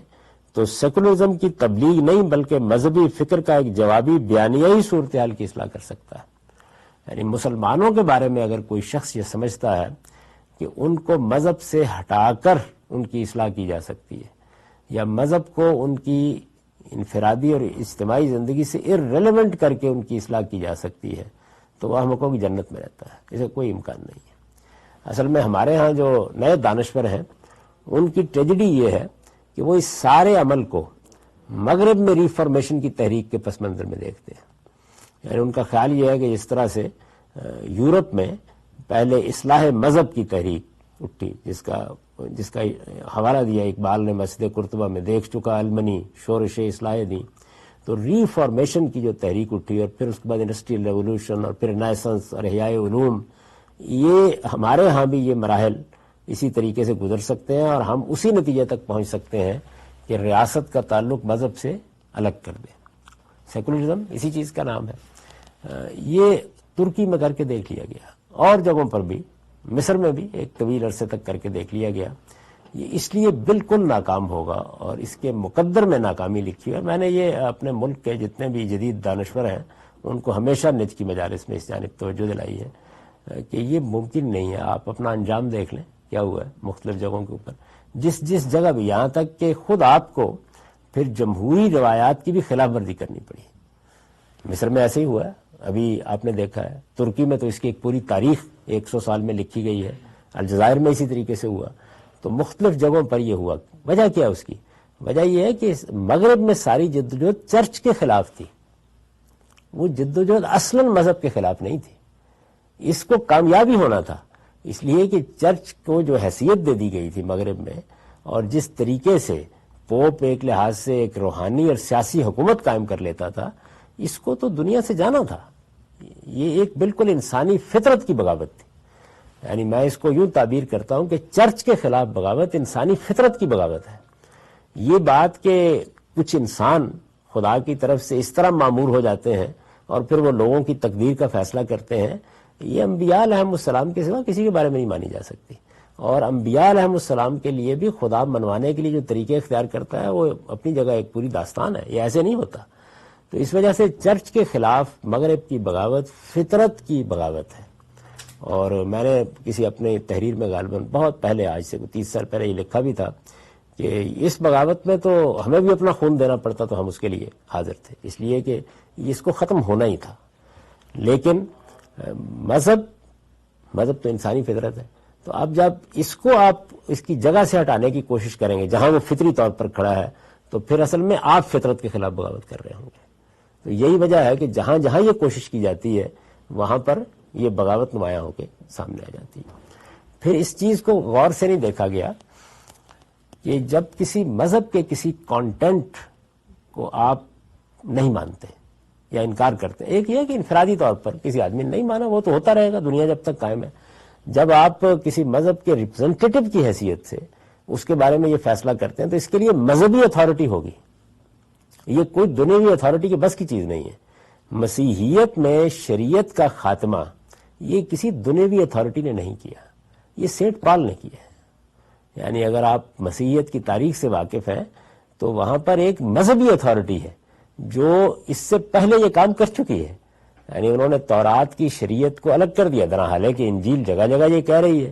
تو سیکولرزم کی تبلیغ نہیں بلکہ مذہبی فکر کا ایک جوابی بیانیہ ہی صورتحال کی اصلاح کر سکتا ہے. یعنی مسلمانوں کے بارے میں اگر کوئی شخص یہ سمجھتا ہے کہ ان کو مذہب سے ہٹا کر ان کی اصلاح کی جا سکتی ہے یا مذہب کو ان کی انفرادی اور اجتماعی زندگی سے ارریلیونٹ کر کے ان کی اصلاح کی جا سکتی ہے تو وہ ہم کو کی جنت میں رہتا ہے. اسے کوئی امکان نہیں ہے. اصل میں ہمارے ہاں جو نئے دانشور ہیں ان کی ٹریجڈی یہ ہے کہ وہ اس سارے عمل کو مغرب میں ریفارمیشن کی تحریک کے پس منظر میں دیکھتے ہیں. یعنی ان کا خیال یہ ہے کہ جس طرح سے یورپ میں پہلے اصلاح مذہب کی تحریک اٹھی جس کا حوالہ دیا اقبال نے مسجد قرطبہ میں، دیکھ چکا المنی شورش اصلاح دی، تو ریفارمیشن کی جو تحریک اٹھی اور پھر اس کے بعد انڈسٹریل ریولوشن اور پھر رینیسانس اور احیاء علوم، یہ ہمارے ہاں بھی یہ مراحل اسی طریقے سے گزر سکتے ہیں اور ہم اسی نتیجے تک پہنچ سکتے ہیں کہ ریاست کا تعلق مذہب سے الگ کر دیں. سیکولرزم اسی چیز کا نام ہے. یہ ترکی میں کر کے دیکھ لیا گیا اور جگہوں پر بھی، مصر میں بھی ایک طویل عرصے تک کر کے دیکھ لیا گیا. یہ اس لیے بالکل ناکام ہوگا اور اس کے مقدر میں ناکامی لکھی ہے. میں نے یہ اپنے ملک کے جتنے بھی جدید دانشور ہیں ان کو ہمیشہ نج کی مجالس میں اس جانب توجہ دلائی ہے کہ یہ ممکن نہیں ہے. آپ اپنا انجام دیکھ لیں کیا ہوا ہے مختلف جگہوں کے اوپر، جس جگہ بھی، یہاں تک کہ خود آپ کو پھر جمہوری روایات کی بھی خلاف ورزی کرنی پڑی. مصر میں ایسے ہی ہوا ہے، ابھی آپ نے دیکھا ہے. ترکی میں تو اس کی ایک پوری تاریخ 100 سال میں لکھی گئی ہے. الجزائر میں اسی طریقے سے ہوا. تو مختلف جگہوں پر یہ ہوا. وجہ کیا اس کی؟ وجہ یہ ہے کہ مغرب میں ساری جدوجہد چرچ کے خلاف تھی. وہ جدوجہد اصلاً مذہب کے خلاف نہیں تھی. اس کو کامیابی ہونا تھا، اس لیے کہ چرچ کو جو حیثیت دے دی گئی تھی مغرب میں، اور جس طریقے سے پوپ ایک لحاظ سے ایک روحانی اور سیاسی حکومت قائم کر لیتا تھا، اس کو تو دنیا سے جانا تھا. یہ ایک بالکل انسانی فطرت کی بغاوت تھی. یعنی میں اس کو یوں تعبیر کرتا ہوں کہ چرچ کے خلاف بغاوت انسانی فطرت کی بغاوت ہے. یہ بات کہ کچھ انسان خدا کی طرف سے اس طرح معمور ہو جاتے ہیں اور پھر وہ لوگوں کی تقدیر کا فیصلہ کرتے ہیں، یہ انبیاء علیہم السلام کے سوا کسی کے بارے میں نہیں مانی جا سکتی. اور انبیاء علیہم السلام کے لیے بھی خدا منوانے کے لیے جو طریقے اختیار کرتا ہے وہ اپنی جگہ ایک پوری داستان ہے. یہ ایسے نہیں ہوتا. تو اس وجہ سے چرچ کے خلاف مغرب کی بغاوت فطرت کی بغاوت ہے. اور میں نے کسی اپنے تحریر میں غالباً بہت پہلے، آج سے 30 سال پہلے، یہ لکھا بھی تھا کہ اس بغاوت میں تو ہمیں بھی اپنا خون دینا پڑتا تو ہم اس کے لیے حاضر تھے، اس لیے کہ اس کو ختم ہونا ہی تھا. لیکن مذہب تو انسانی فطرت ہے. تو اب جب اس کو آپ اس کی جگہ سے ہٹانے کی کوشش کریں گے جہاں وہ فطری طور پر کھڑا ہے، تو پھر اصل میں آپ فطرت کے خلاف بغاوت کر رہے ہوں گے. تو یہی وجہ ہے کہ جہاں جہاں یہ کوشش کی جاتی ہے وہاں پر یہ بغاوت نمایاں ہو کے سامنے آ جاتی ہے. پھر اس چیز کو غور سے نہیں دیکھا گیا کہ جب کسی مذہب کے کسی کانٹینٹ کو آپ نہیں مانتے یا انکار کرتے، ایک یہ کہ انفرادی طور پر کسی آدمی نے نہیں مانا، وہ تو ہوتا رہے گا، دنیا جب تک قائم ہے. جب آپ کسی مذہب کے ریپرزنٹیٹو کی حیثیت سے اس کے بارے میں یہ فیصلہ کرتے ہیں تو اس کے لیے مذہبی اتھارٹی ہوگی. یہ کوئی دنیاوی اتھارٹی کے بس کی چیز نہیں ہے. مسیحیت میں شریعت کا خاتمہ یہ کسی دنیاوی اتھارٹی نے نہیں کیا، یہ سینٹ پال نے کیا ہے. یعنی اگر آپ مسیحیت کی تاریخ سے واقف ہیں تو وہاں پر ایک مذہبی اتھارٹی ہے جو اس سے پہلے یہ کام کر چکی ہے. یعنی انہوں نے تورات کی شریعت کو الگ کر دیا، درا حالانکہ انجیل جگہ جگہ یہ کہہ رہی ہے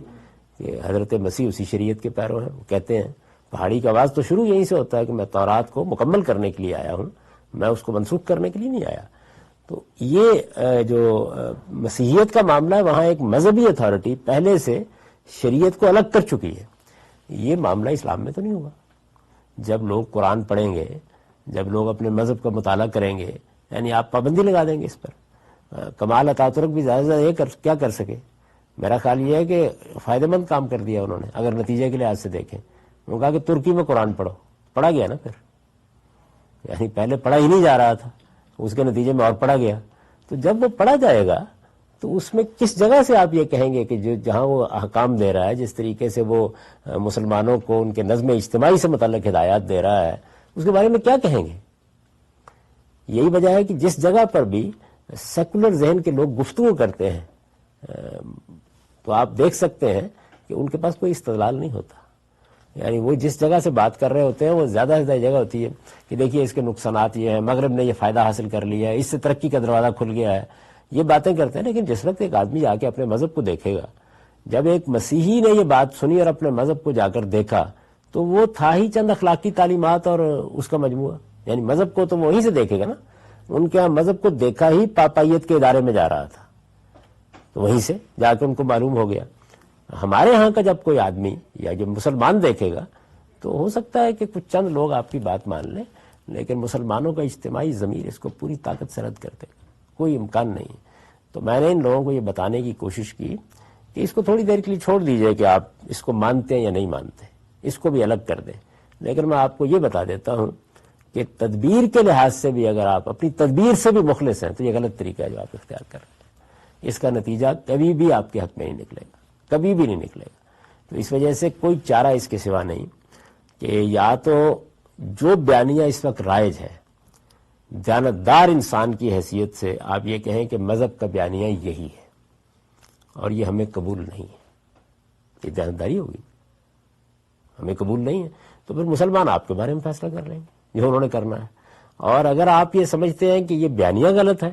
کہ حضرت مسیح اسی شریعت کے پیرو ہیں. وہ کہتے ہیں پہاڑی کا آواز تو شروع یہیں سے ہوتا ہے کہ میں تورات کو مکمل کرنے کے لیے آیا ہوں، میں اس کو منسوخ کرنے کے لیے نہیں آیا. تو یہ جو مسیحیت کا معاملہ ہے وہاں ایک مذہبی اتھارٹی پہلے سے شریعت کو الگ کر چکی ہے. یہ معاملہ اسلام میں تو نہیں ہوگا. جب لوگ قرآن پڑھیں گے، جب لوگ اپنے مذہب کا مطالعہ کریں گے، یعنی آپ پابندی لگا دیں گے اس پر. کمال اتاترک بھی زیادہ سے زیادہ کیا کر سکے؟ میرا خیال یہ ہے کہ فائدہ مند کام کر دیا انہوں نے اگر نتیجے کے لحاظ سے دیکھیں. انہوں نے کہا کہ ترکی میں قرآن پڑھو، پڑھا گیا نا. پھر یعنی پہلے پڑھا ہی نہیں جا رہا تھا، اس کے نتیجے میں اور پڑھا گیا. تو جب وہ پڑھا جائے گا تو اس میں کس جگہ سے آپ یہ کہیں گے کہ جہاں وہ احکام دے رہا ہے، جس طریقے سے وہ مسلمانوں کو ان کے نظم اجتماعی سے متعلق ہدایات دے رہا ہے، اس کے بارے میں کیا کہیں گے؟ یہی وجہ ہے کہ جس جگہ پر بھی سیکولر ذہن کے لوگ گفتگو کرتے ہیں تو آپ دیکھ سکتے ہیں کہ ان کے پاس کوئی استدلال نہیں ہوتا. یعنی وہ جس جگہ سے بات کر رہے ہوتے ہیں وہ زیادہ سے زیادہ جگہ ہوتی ہے کہ دیکھیے اس کے نقصانات یہ ہیں، مغرب نے یہ فائدہ حاصل کر لیا ہے، اس سے ترقی کا دروازہ کھل گیا ہے، یہ باتیں کرتے ہیں. لیکن جس وقت ایک آدمی جا کے اپنے مذہب کو دیکھے گا، جب ایک مسیحی نے یہ بات سنی اور اپنے مذہب کو جا کر دیکھا تو وہ تھا ہی چند اخلاقی تعلیمات اور اس کا مجموعہ. یعنی مذہب کو تو وہیں سے دیکھے گا نا، ان کے مذہب کو دیکھا ہی پاپائیت کے ادارے میں جا رہا تھا، تو وہیں سے جا کے ان کو معلوم ہو گیا. ہمارے ہاں کا جب کوئی آدمی یا جو مسلمان دیکھے گا تو ہو سکتا ہے کہ کچھ چند لوگ آپ کی بات مان لیں، لیکن مسلمانوں کا اجتماعی ضمیر اس کو پوری طاقت سے رد کر دے گا، کوئی امکان نہیں. تو میں نے ان لوگوں کو یہ بتانے کی کوشش کی کہ اس کو تھوڑی دیر کے لیے چھوڑ دیجئے کہ آپ اس کو مانتے ہیں یا نہیں مانتے، اس کو بھی الگ کر دیں. لیکن میں آپ کو یہ بتا دیتا ہوں کہ تدبیر کے لحاظ سے بھی اگر آپ اپنی تدبیر سے بھی مخلص ہیں تو یہ غلط طریقہ ہے جو آپ اختیار کر رہے ہیں. اس کا نتیجہ کبھی بھی آپ کے حق میں نہیں نکلے گا، کبھی بھی نہیں نکلے گا. تو اس وجہ سے کوئی چارہ اس کے سوا نہیں کہ یا تو جو بیانیہ اس وقت رائج ہے، دیانتدار انسان کی حیثیت سے آپ یہ کہیں کہ مذہب کا بیانیہ یہی ہے اور یہ ہمیں قبول نہیں ہے، یہ دیانتداری ہوگی، ہمیں قبول نہیں ہے. تو پھر مسلمان آپ کے بارے میں فیصلہ کر لیں گے جو انہوں نے کرنا ہے. اور اگر آپ یہ سمجھتے ہیں کہ یہ بیانیہ غلط ہے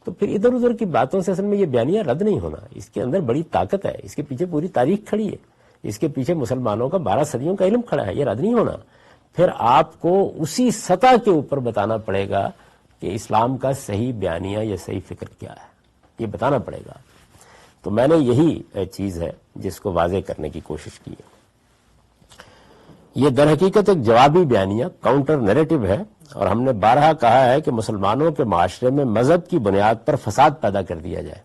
تو پھر ادھر ادھر کی باتوں سے اصل میں یہ بیانیہ رد نہیں ہونا. اس کے اندر بڑی طاقت ہے، اس کے پیچھے پوری تاریخ کھڑی ہے، اس کے پیچھے مسلمانوں کا 12 صدیوں کا علم کھڑا ہے، یہ رد نہیں ہونا. پھر آپ کو اسی سطح کے اوپر بتانا پڑے گا کہ اسلام کا صحیح بیانیہ یا صحیح فکر کیا ہے، یہ بتانا پڑے گا. تو میں نے یہی چیز ہے جس کو واضح کرنے کی کوشش کی ہے. یہ در حقیقت ایک جوابی بیانیہ، کاؤنٹر نیریٹو ہے، اور ہم نے بارہا کہا ہے کہ مسلمانوں کے معاشرے میں مذہب کی بنیاد پر فساد پیدا کر دیا جائے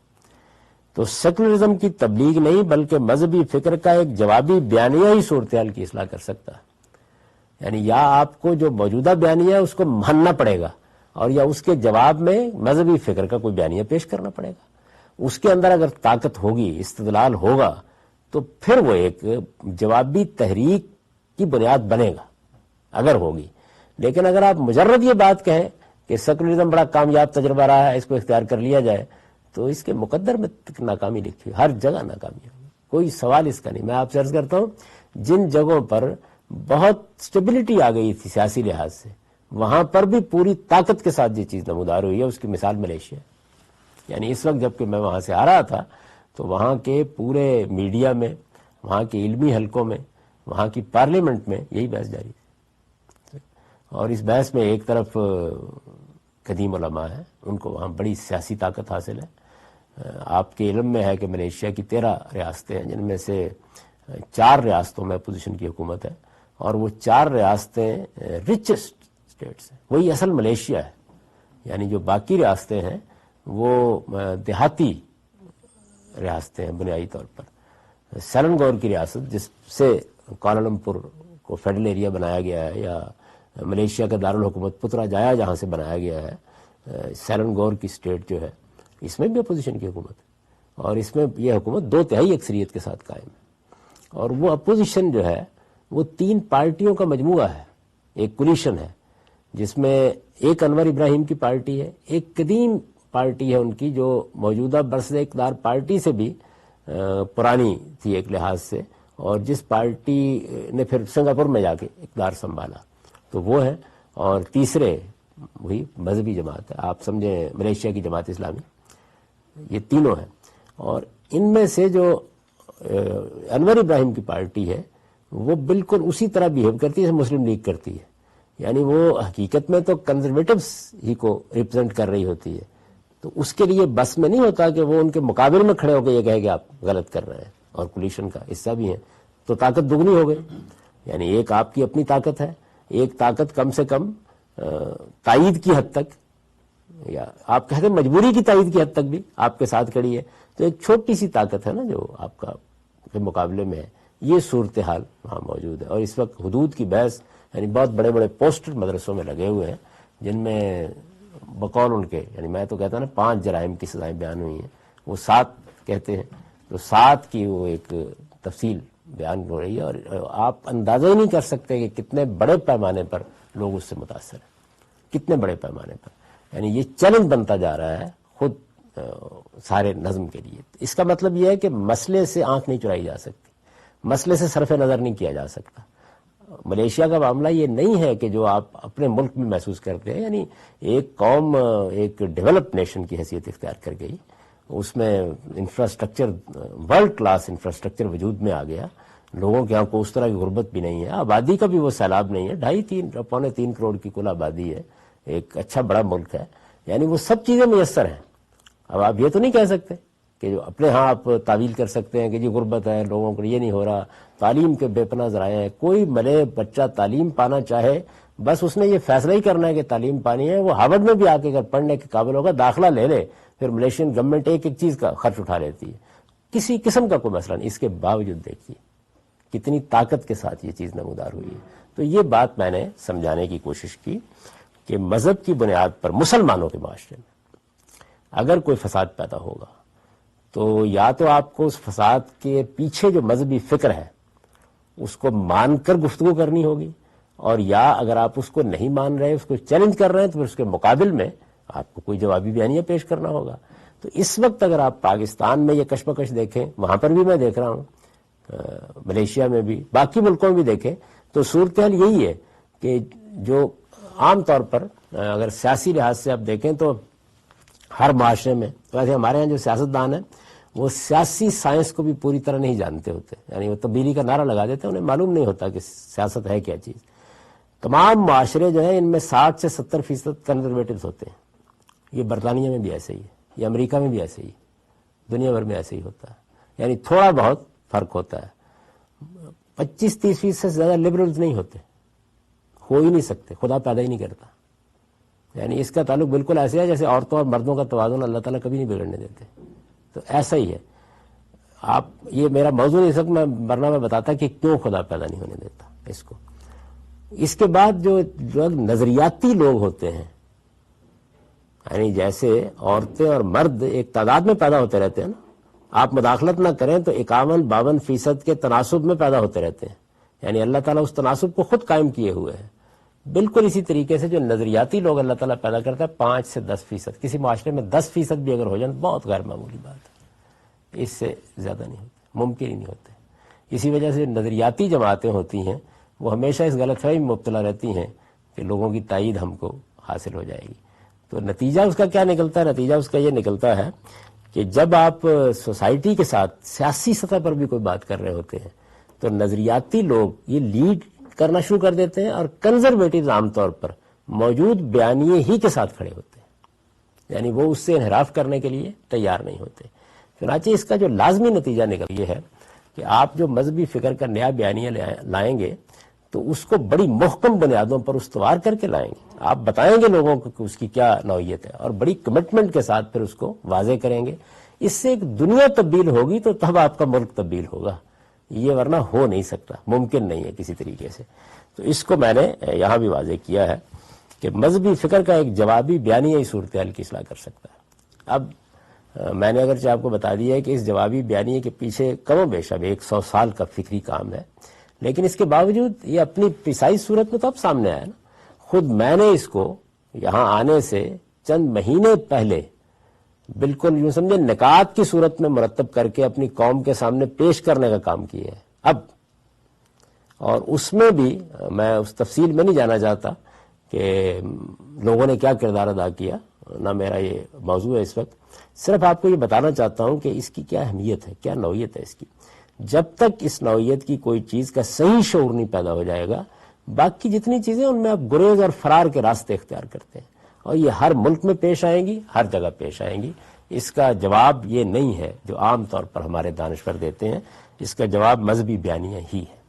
تو سیکولرزم کی تبلیغ نہیں بلکہ مذہبی فکر کا ایک جوابی بیانیہ ہی صورتحال کی اصلاح کر سکتا ہے. یعنی یا آپ کو جو موجودہ بیانیہ ہے اس کو ماننا پڑے گا اور یا اس کے جواب میں مذہبی فکر کا کوئی بیانیہ پیش کرنا پڑے گا. اس کے اندر اگر طاقت ہوگی، استدلال ہوگا، تو پھر وہ ایک جوابی تحریک کی بنیاد بنے گا اگر ہوگی. لیکن اگر آپ مجرد یہ بات کہیں کہ سیکولرزم بڑا کامیاب تجربہ رہا ہے، اس کو اختیار کر لیا جائے، تو اس کے مقدر میں ناکامی لکھی ہے، ہر جگہ ناکامی ہوگی، کوئی سوال اس کا نہیں. میں آپ سے عرض کرتا ہوں جن جگہوں پر بہت سٹیبلٹی آ گئی تھی سیاسی لحاظ سے، وہاں پر بھی پوری طاقت کے ساتھ یہ چیز نمودار ہوئی ہے. اس کی مثال ملیشیا. یعنی اس وقت جب کہ میں وہاں سے آ رہا تھا تو وہاں کے پورے میڈیا میں، وہاں کے علمی حلقوں میں، وہاں کی پارلیمنٹ میں یہی بحث جاری تھی. اور اس بحث میں ایک طرف قدیم علماء ہیں، ان کو وہاں بڑی سیاسی طاقت حاصل ہے. آپ کے علم میں ہے کہ ملیشیا کی 13 ریاستیں ہیں، جن میں سے 4 ریاستوں میں اپوزیشن کی حکومت ہے، اور وہ 4 ریاستیں ریچسٹ اسٹیٹس ہیں. وہی اصل ملیشیا ہے. یعنی جو باقی ریاستیں ہیں وہ دیہاتی ریاستیں ہیں بنیادی طور پر. سیلنگور کی ریاست جس سے کوالالمپور کو فیڈرل ایریا بنایا گیا ہے، یا ملیشیا کا دارالحکومت پترا جایا جہاں سے بنایا گیا ہے، سیلنگور کی اسٹیٹ جو ہے، اس میں بھی اپوزیشن کی حکومت ہے، اور اس میں یہ حکومت 2/3 اکثریت کے ساتھ قائم ہے. اور وہ اپوزیشن جو ہے وہ 3 پارٹیوں کا مجموعہ ہے، ایک کولیشن ہے جس میں ایک انور ابراہیم کی پارٹی ہے، ایک قدیم پارٹی ہے ان کی جو موجودہ برسر اقتدار پارٹی سے بھی پرانی تھی ایک لحاظ سے، اور جس پارٹی نے پھر سنگاپور میں جا کے اقتدار سنبھالا تو وہ ہے. اور تیسرے وہی مذہبی جماعت ہے، آپ سمجھیں ملیشیا کی جماعت اسلامی. یہ تینوں ہیں. اور ان میں سے جو انور ابراہیم کی پارٹی ہے وہ بالکل اسی طرح بیہیو کرتی ہے جیسے مسلم لیگ کرتی ہے. یعنی وہ حقیقت میں تو کنزرویٹوز ہی کو ریپرزینٹ کر رہی ہوتی ہے. تو اس کے لیے بس میں نہیں ہوتا کہ وہ ان کے مقابل میں کھڑے ہو کے یہ کہے کہ آپ غلط کر رہے ہیں، اور کولیشن کا حصہ بھی ہیں تو طاقت دگنی ہو گئی. یعنی ایک آپ کی اپنی طاقت ہے، ایک طاقت کم سے کم تائید کی حد تک، یا آپ کہتے ہیں مجبوری کی تائید کی حد تک بھی آپ کے ساتھ کھڑی ہے. تو ایک چھوٹی سی طاقت ہے نا جو آپ کا کے مقابلے میں ہے. یہ صورتحال وہاں موجود ہے. اور اس وقت حدود کی بحث، یعنی بہت بڑے بڑے پوسٹر مدرسوں میں لگے ہوئے ہیں جن میں بقول ان کے، یعنی میں تو کہتا ہوں نا 5 جرائم کی سزائیں بیان ہوئی ہیں، وہ 7 کہتے ہیں، تو 7 کی وہ ایک تفصیل بیان ہو رہی ہے، اور آپ اندازہ ہی نہیں کر سکتے کہ کتنے بڑے پیمانے پر لوگ اس سے متاثر ہیں، کتنے بڑے پیمانے پر، یعنی یہ چیلنج بنتا جا رہا ہے خود سارے نظم کے لیے۔ اس کا مطلب یہ ہے کہ مسئلے سے آنکھ نہیں چرائی جا سکتی، مسئلے سے صرف نظر نہیں کیا جا سکتا۔ ملیشیا کا معاملہ یہ نہیں ہے کہ جو آپ اپنے ملک میں محسوس کرتے ہیں، یعنی ایک قوم ایک ڈیولپڈ نیشن کی حیثیت اختیار کر گئی، اس میں انفراسٹرکچر ورلڈ کلاس انفراسٹرکچر وجود میں آ گیا، لوگوں کے یہاں کو اس طرح کی غربت بھی نہیں ہے، آبادی کا بھی وہ سیلاب نہیں ہے، 2.5-3 کروڑ کی کل آبادی ہے، ایک اچھا بڑا ملک ہے، یعنی وہ سب چیزیں میسر ہیں۔ اب آپ یہ تو نہیں کہہ سکتے کہ جو اپنے ہاں آپ تعویل کر سکتے ہیں کہ جی غربت ہے، لوگوں کو یہ نہیں ہو رہا، تعلیم کے بے پناہ ذرائع ہیں، کوئی ملے بچہ تعلیم پانا چاہے بس اس نے یہ فیصلہ ہی کرنا ہے کہ تعلیم پانی ہے، وہ ہارورڈ میں بھی آ کے اگر پڑھنے کے قابل ہوگا داخلہ لے لے، پھر ملیشین گورنمنٹ ایک ایک چیز کا خرچ اٹھا لیتی ہے، کسی قسم کا کوئی مسئلہ نہیں۔ اس کے باوجود دیکھیے کتنی طاقت کے ساتھ یہ چیز نمودار ہوئی ہے۔ تو یہ بات میں نے سمجھانے کی کوشش کی کہ مذہب کی بنیاد پر مسلمانوں کے معاشرے میں اگر کوئی فساد پیدا ہوگا تو یا تو آپ کو اس فساد کے پیچھے جو مذہبی فکر ہے اس کو مان کر گفتگو کرنی ہوگی، اور یا اگر آپ اس کو نہیں مان رہے، اس کو چیلنج کر رہے ہیں، تو پھر اس کے مقابل میں آپ کو کوئی جوابی بیانیہ پیش کرنا ہوگا۔ تو اس وقت اگر آپ پاکستان میں یہ کشمکش دیکھیں، وہاں پر بھی میں دیکھ رہا ہوں، ملیشیا میں بھی، باقی ملکوں میں بھی دیکھیں، تو صورتحال یہی ہے کہ جو عام طور پر اگر سیاسی لحاظ سے آپ دیکھیں تو ہر معاشرے میں، ویسے ہمارے ہاں جو سیاستدان ہیں وہ سیاسی سائنس کو بھی پوری طرح نہیں جانتے ہوتے، یعنی وہ تبدیلی کا نعرہ لگا دیتے ہیں، انہیں معلوم نہیں ہوتا کہ سیاست ہے کیا چیز۔ تمام معاشرے جو ہیں ان میں 60 سے 70% کنزرویٹوز ہوتے ہیں، یہ برطانیہ میں بھی ایسے ہی ہے، یہ امریکہ میں بھی ایسے ہی، دنیا بھر میں ایسے ہی ہوتا ہے، یعنی تھوڑا بہت فرق ہوتا ہے۔ 25-30% سے زیادہ لبرلز نہیں ہوتے، ہو ہی نہیں سکتے، خدا پیدا ہی نہیں کرتا۔ یعنی اس کا تعلق بالکل ایسے ہے جیسے عورتوں اور مردوں کا توازن اللہ تعالیٰ کبھی نہیں بگڑنے دیتے، تو ایسا ہی ہے۔ آپ یہ میرا موضوع نہیں سکتا، میں ورنہ میں بتاتا کہ کیوں خدا پیدا نہیں ہونے دیتا اس کو۔ اس کے بعد جو نظریاتی لوگ ہوتے ہیں، یعنی جیسے عورتیں اور مرد ایک تعداد میں پیدا ہوتے رہتے ہیں نا، آپ مداخلت نہ کریں تو 51-52% کے تناسب میں پیدا ہوتے رہتے ہیں، یعنی اللہ تعالیٰ اس تناسب کو خود قائم کیے ہوئے ہیں۔ بالکل اسی طریقے سے جو نظریاتی لوگ اللہ تعالیٰ پیدا کرتا ہے 5 سے 10%، کسی معاشرے میں 10% بھی اگر ہو جائیں بہت غیر معمولی بات ہے، اس سے زیادہ نہیں ہوتے، ممکن ہی نہیں ہوتے۔ اسی وجہ سے نظریاتی جماعتیں ہوتی ہیں وہ ہمیشہ اس غلط فہمی میں مبتلا رہتی ہیں کہ لوگوں کی تائید ہم کو حاصل ہو جائے گی۔ تو نتیجہ اس کا کیا نکلتا ہے؟ نتیجہ اس کا یہ نکلتا ہے کہ جب آپ سوسائٹی کے ساتھ سیاسی سطح پر بھی کوئی بات کر رہے ہوتے ہیں تو نظریاتی لوگ یہ لیڈ کرنا شروع کر دیتے ہیں، اور کنزرویٹیوز عام طور پر موجود بیانیے ہی کے ساتھ کھڑے ہوتے ہیں، یعنی وہ اس سے انحراف کرنے کے لیے تیار نہیں ہوتے۔ چنانچہ اس کا جو لازمی نتیجہ نکل یہ ہے کہ آپ جو مذہبی فکر کا نیا بیانیہ لائیں گے تو اس کو بڑی محکم بنیادوں پر استوار کر کے لائیں گے، آپ بتائیں گے لوگوں کو کہ اس کی کیا نوعیت ہے، اور بڑی کمٹمنٹ کے ساتھ پھر اس کو واضح کریں گے۔ اس سے ایک دنیا تبدیل ہوگی تو تب آپ کا ملک تبدیل ہوگا، یہ ورنہ ہو نہیں سکتا، ممکن نہیں ہے کسی طریقے سے۔ تو اس کو میں نے یہاں بھی واضح کیا ہے کہ مذہبی فکر کا ایک جوابی بیانیہ ہی صورتحال کی اصلاح کر سکتا ہے۔ اب میں نے اگرچہ آپ کو بتا دیا ہے کہ اس جوابی بیانیے کے پیچھے کم و بیش اب 100 سال کا فکری کام ہے، لیکن اس کے باوجود یہ اپنی پریسائز صورت میں تو اب سامنے آیا نا۔ خود میں نے اس کو یہاں آنے سے چند مہینے پہلے بالکل یوں سمجھے نکات کی صورت میں مرتب کر کے اپنی قوم کے سامنے پیش کرنے کا کام کیا ہے اب، اور اس میں بھی میں اس تفصیل میں نہیں جانا چاہتا کہ لوگوں نے کیا کردار ادا کیا، نہ میرا یہ موضوع ہے اس وقت۔ صرف آپ کو یہ بتانا چاہتا ہوں کہ اس کی کیا اہمیت ہے، کیا نوعیت ہے اس کی۔ جب تک اس نوعیت کی کوئی چیز کا صحیح شعور نہیں پیدا ہو جائے گا، باقی جتنی چیزیں ان میں آپ گریز اور فرار کے راستے اختیار کرتے ہیں، اور یہ ہر ملک میں پیش آئیں گی، ہر جگہ پیش آئیں گی۔ اس کا جواب یہ نہیں ہے جو عام طور پر ہمارے دانشور دیتے ہیں، اس کا جواب مذہبی بیانیہ ہی ہے۔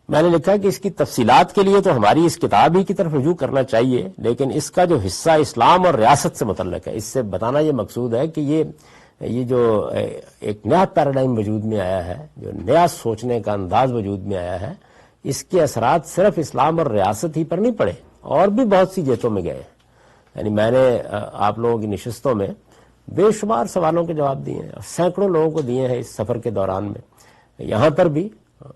میں نے لکھا کہ اس کی تفصیلات کے لیے تو ہماری اس کتاب ہی کی طرف رجوع کرنا چاہیے، لیکن اس کا جو حصہ اسلام اور ریاست سے متعلق ہے، اس سے بتانا یہ مقصود ہے کہ یہ جو ایک نیا پیراڈائم وجود میں آیا ہے، جو نیا سوچنے کا انداز وجود میں آیا ہے، اس کے اثرات صرف اسلام اور ریاست ہی پر نہیں پڑے، اور بھی بہت سی جہتوں میں گئے ہیں۔ یعنی میں نے آپ لوگوں کی نشستوں میں بے شمار سوالوں کے جواب دیے ہیں اور سینکڑوں لوگوں کو دیے ہیں اس سفر کے دوران میں. یہاں پر بھی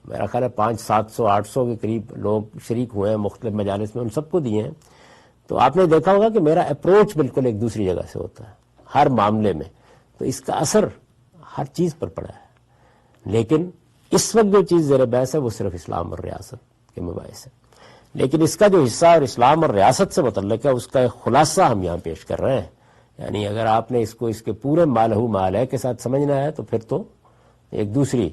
میرا خیال ہے 500 700 800 کے قریب لوگ شریک ہوئے ہیں مختلف مجالس میں، ان سب کو دیے ہیں. تو آپ نے دیکھا ہوگا کہ میرا اپروچ بالکل ایک دوسری جگہ سے ہوتا ہے ہر معاملے میں، تو اس کا اثر ہر چیز پر پڑا ہے. لیکن اس وقت جو چیز زیر بحث ہے وہ صرف اسلام اور ریاست کے مباحث ہے. لیکن اس کا جو حصہ اور اسلام اور ریاست سے متعلق ہے اس کا ایک خلاصہ ہم یہاں پیش کر رہے ہیں. یعنی اگر آپ نے اس کو اس کے پورے مالہ مال ہے کے ساتھ سمجھنا ہے تو پھر تو ایک دوسری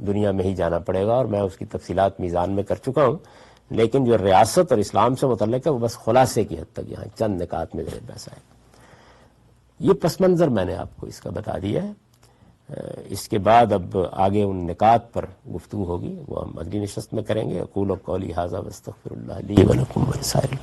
دنیا میں ہی جانا پڑے گا، اور میں اس کی تفصیلات میزان میں کر چکا ہوں. لیکن جو ریاست اور اسلام سے متعلق ہے وہ بس خلاصے کی حد تک یہاں چند نکات میں زیر بحث ہے. یہ پس منظر میں نے آپ کو اس کا بتا دیا ہے. اس کے بعد اب آگے ان نکات پر گفتگو ہوگی، وہ ہم اگلی نشست میں کریں گے. اقول قولی ھذا واستغفر اللہ لی ولکم ولسائر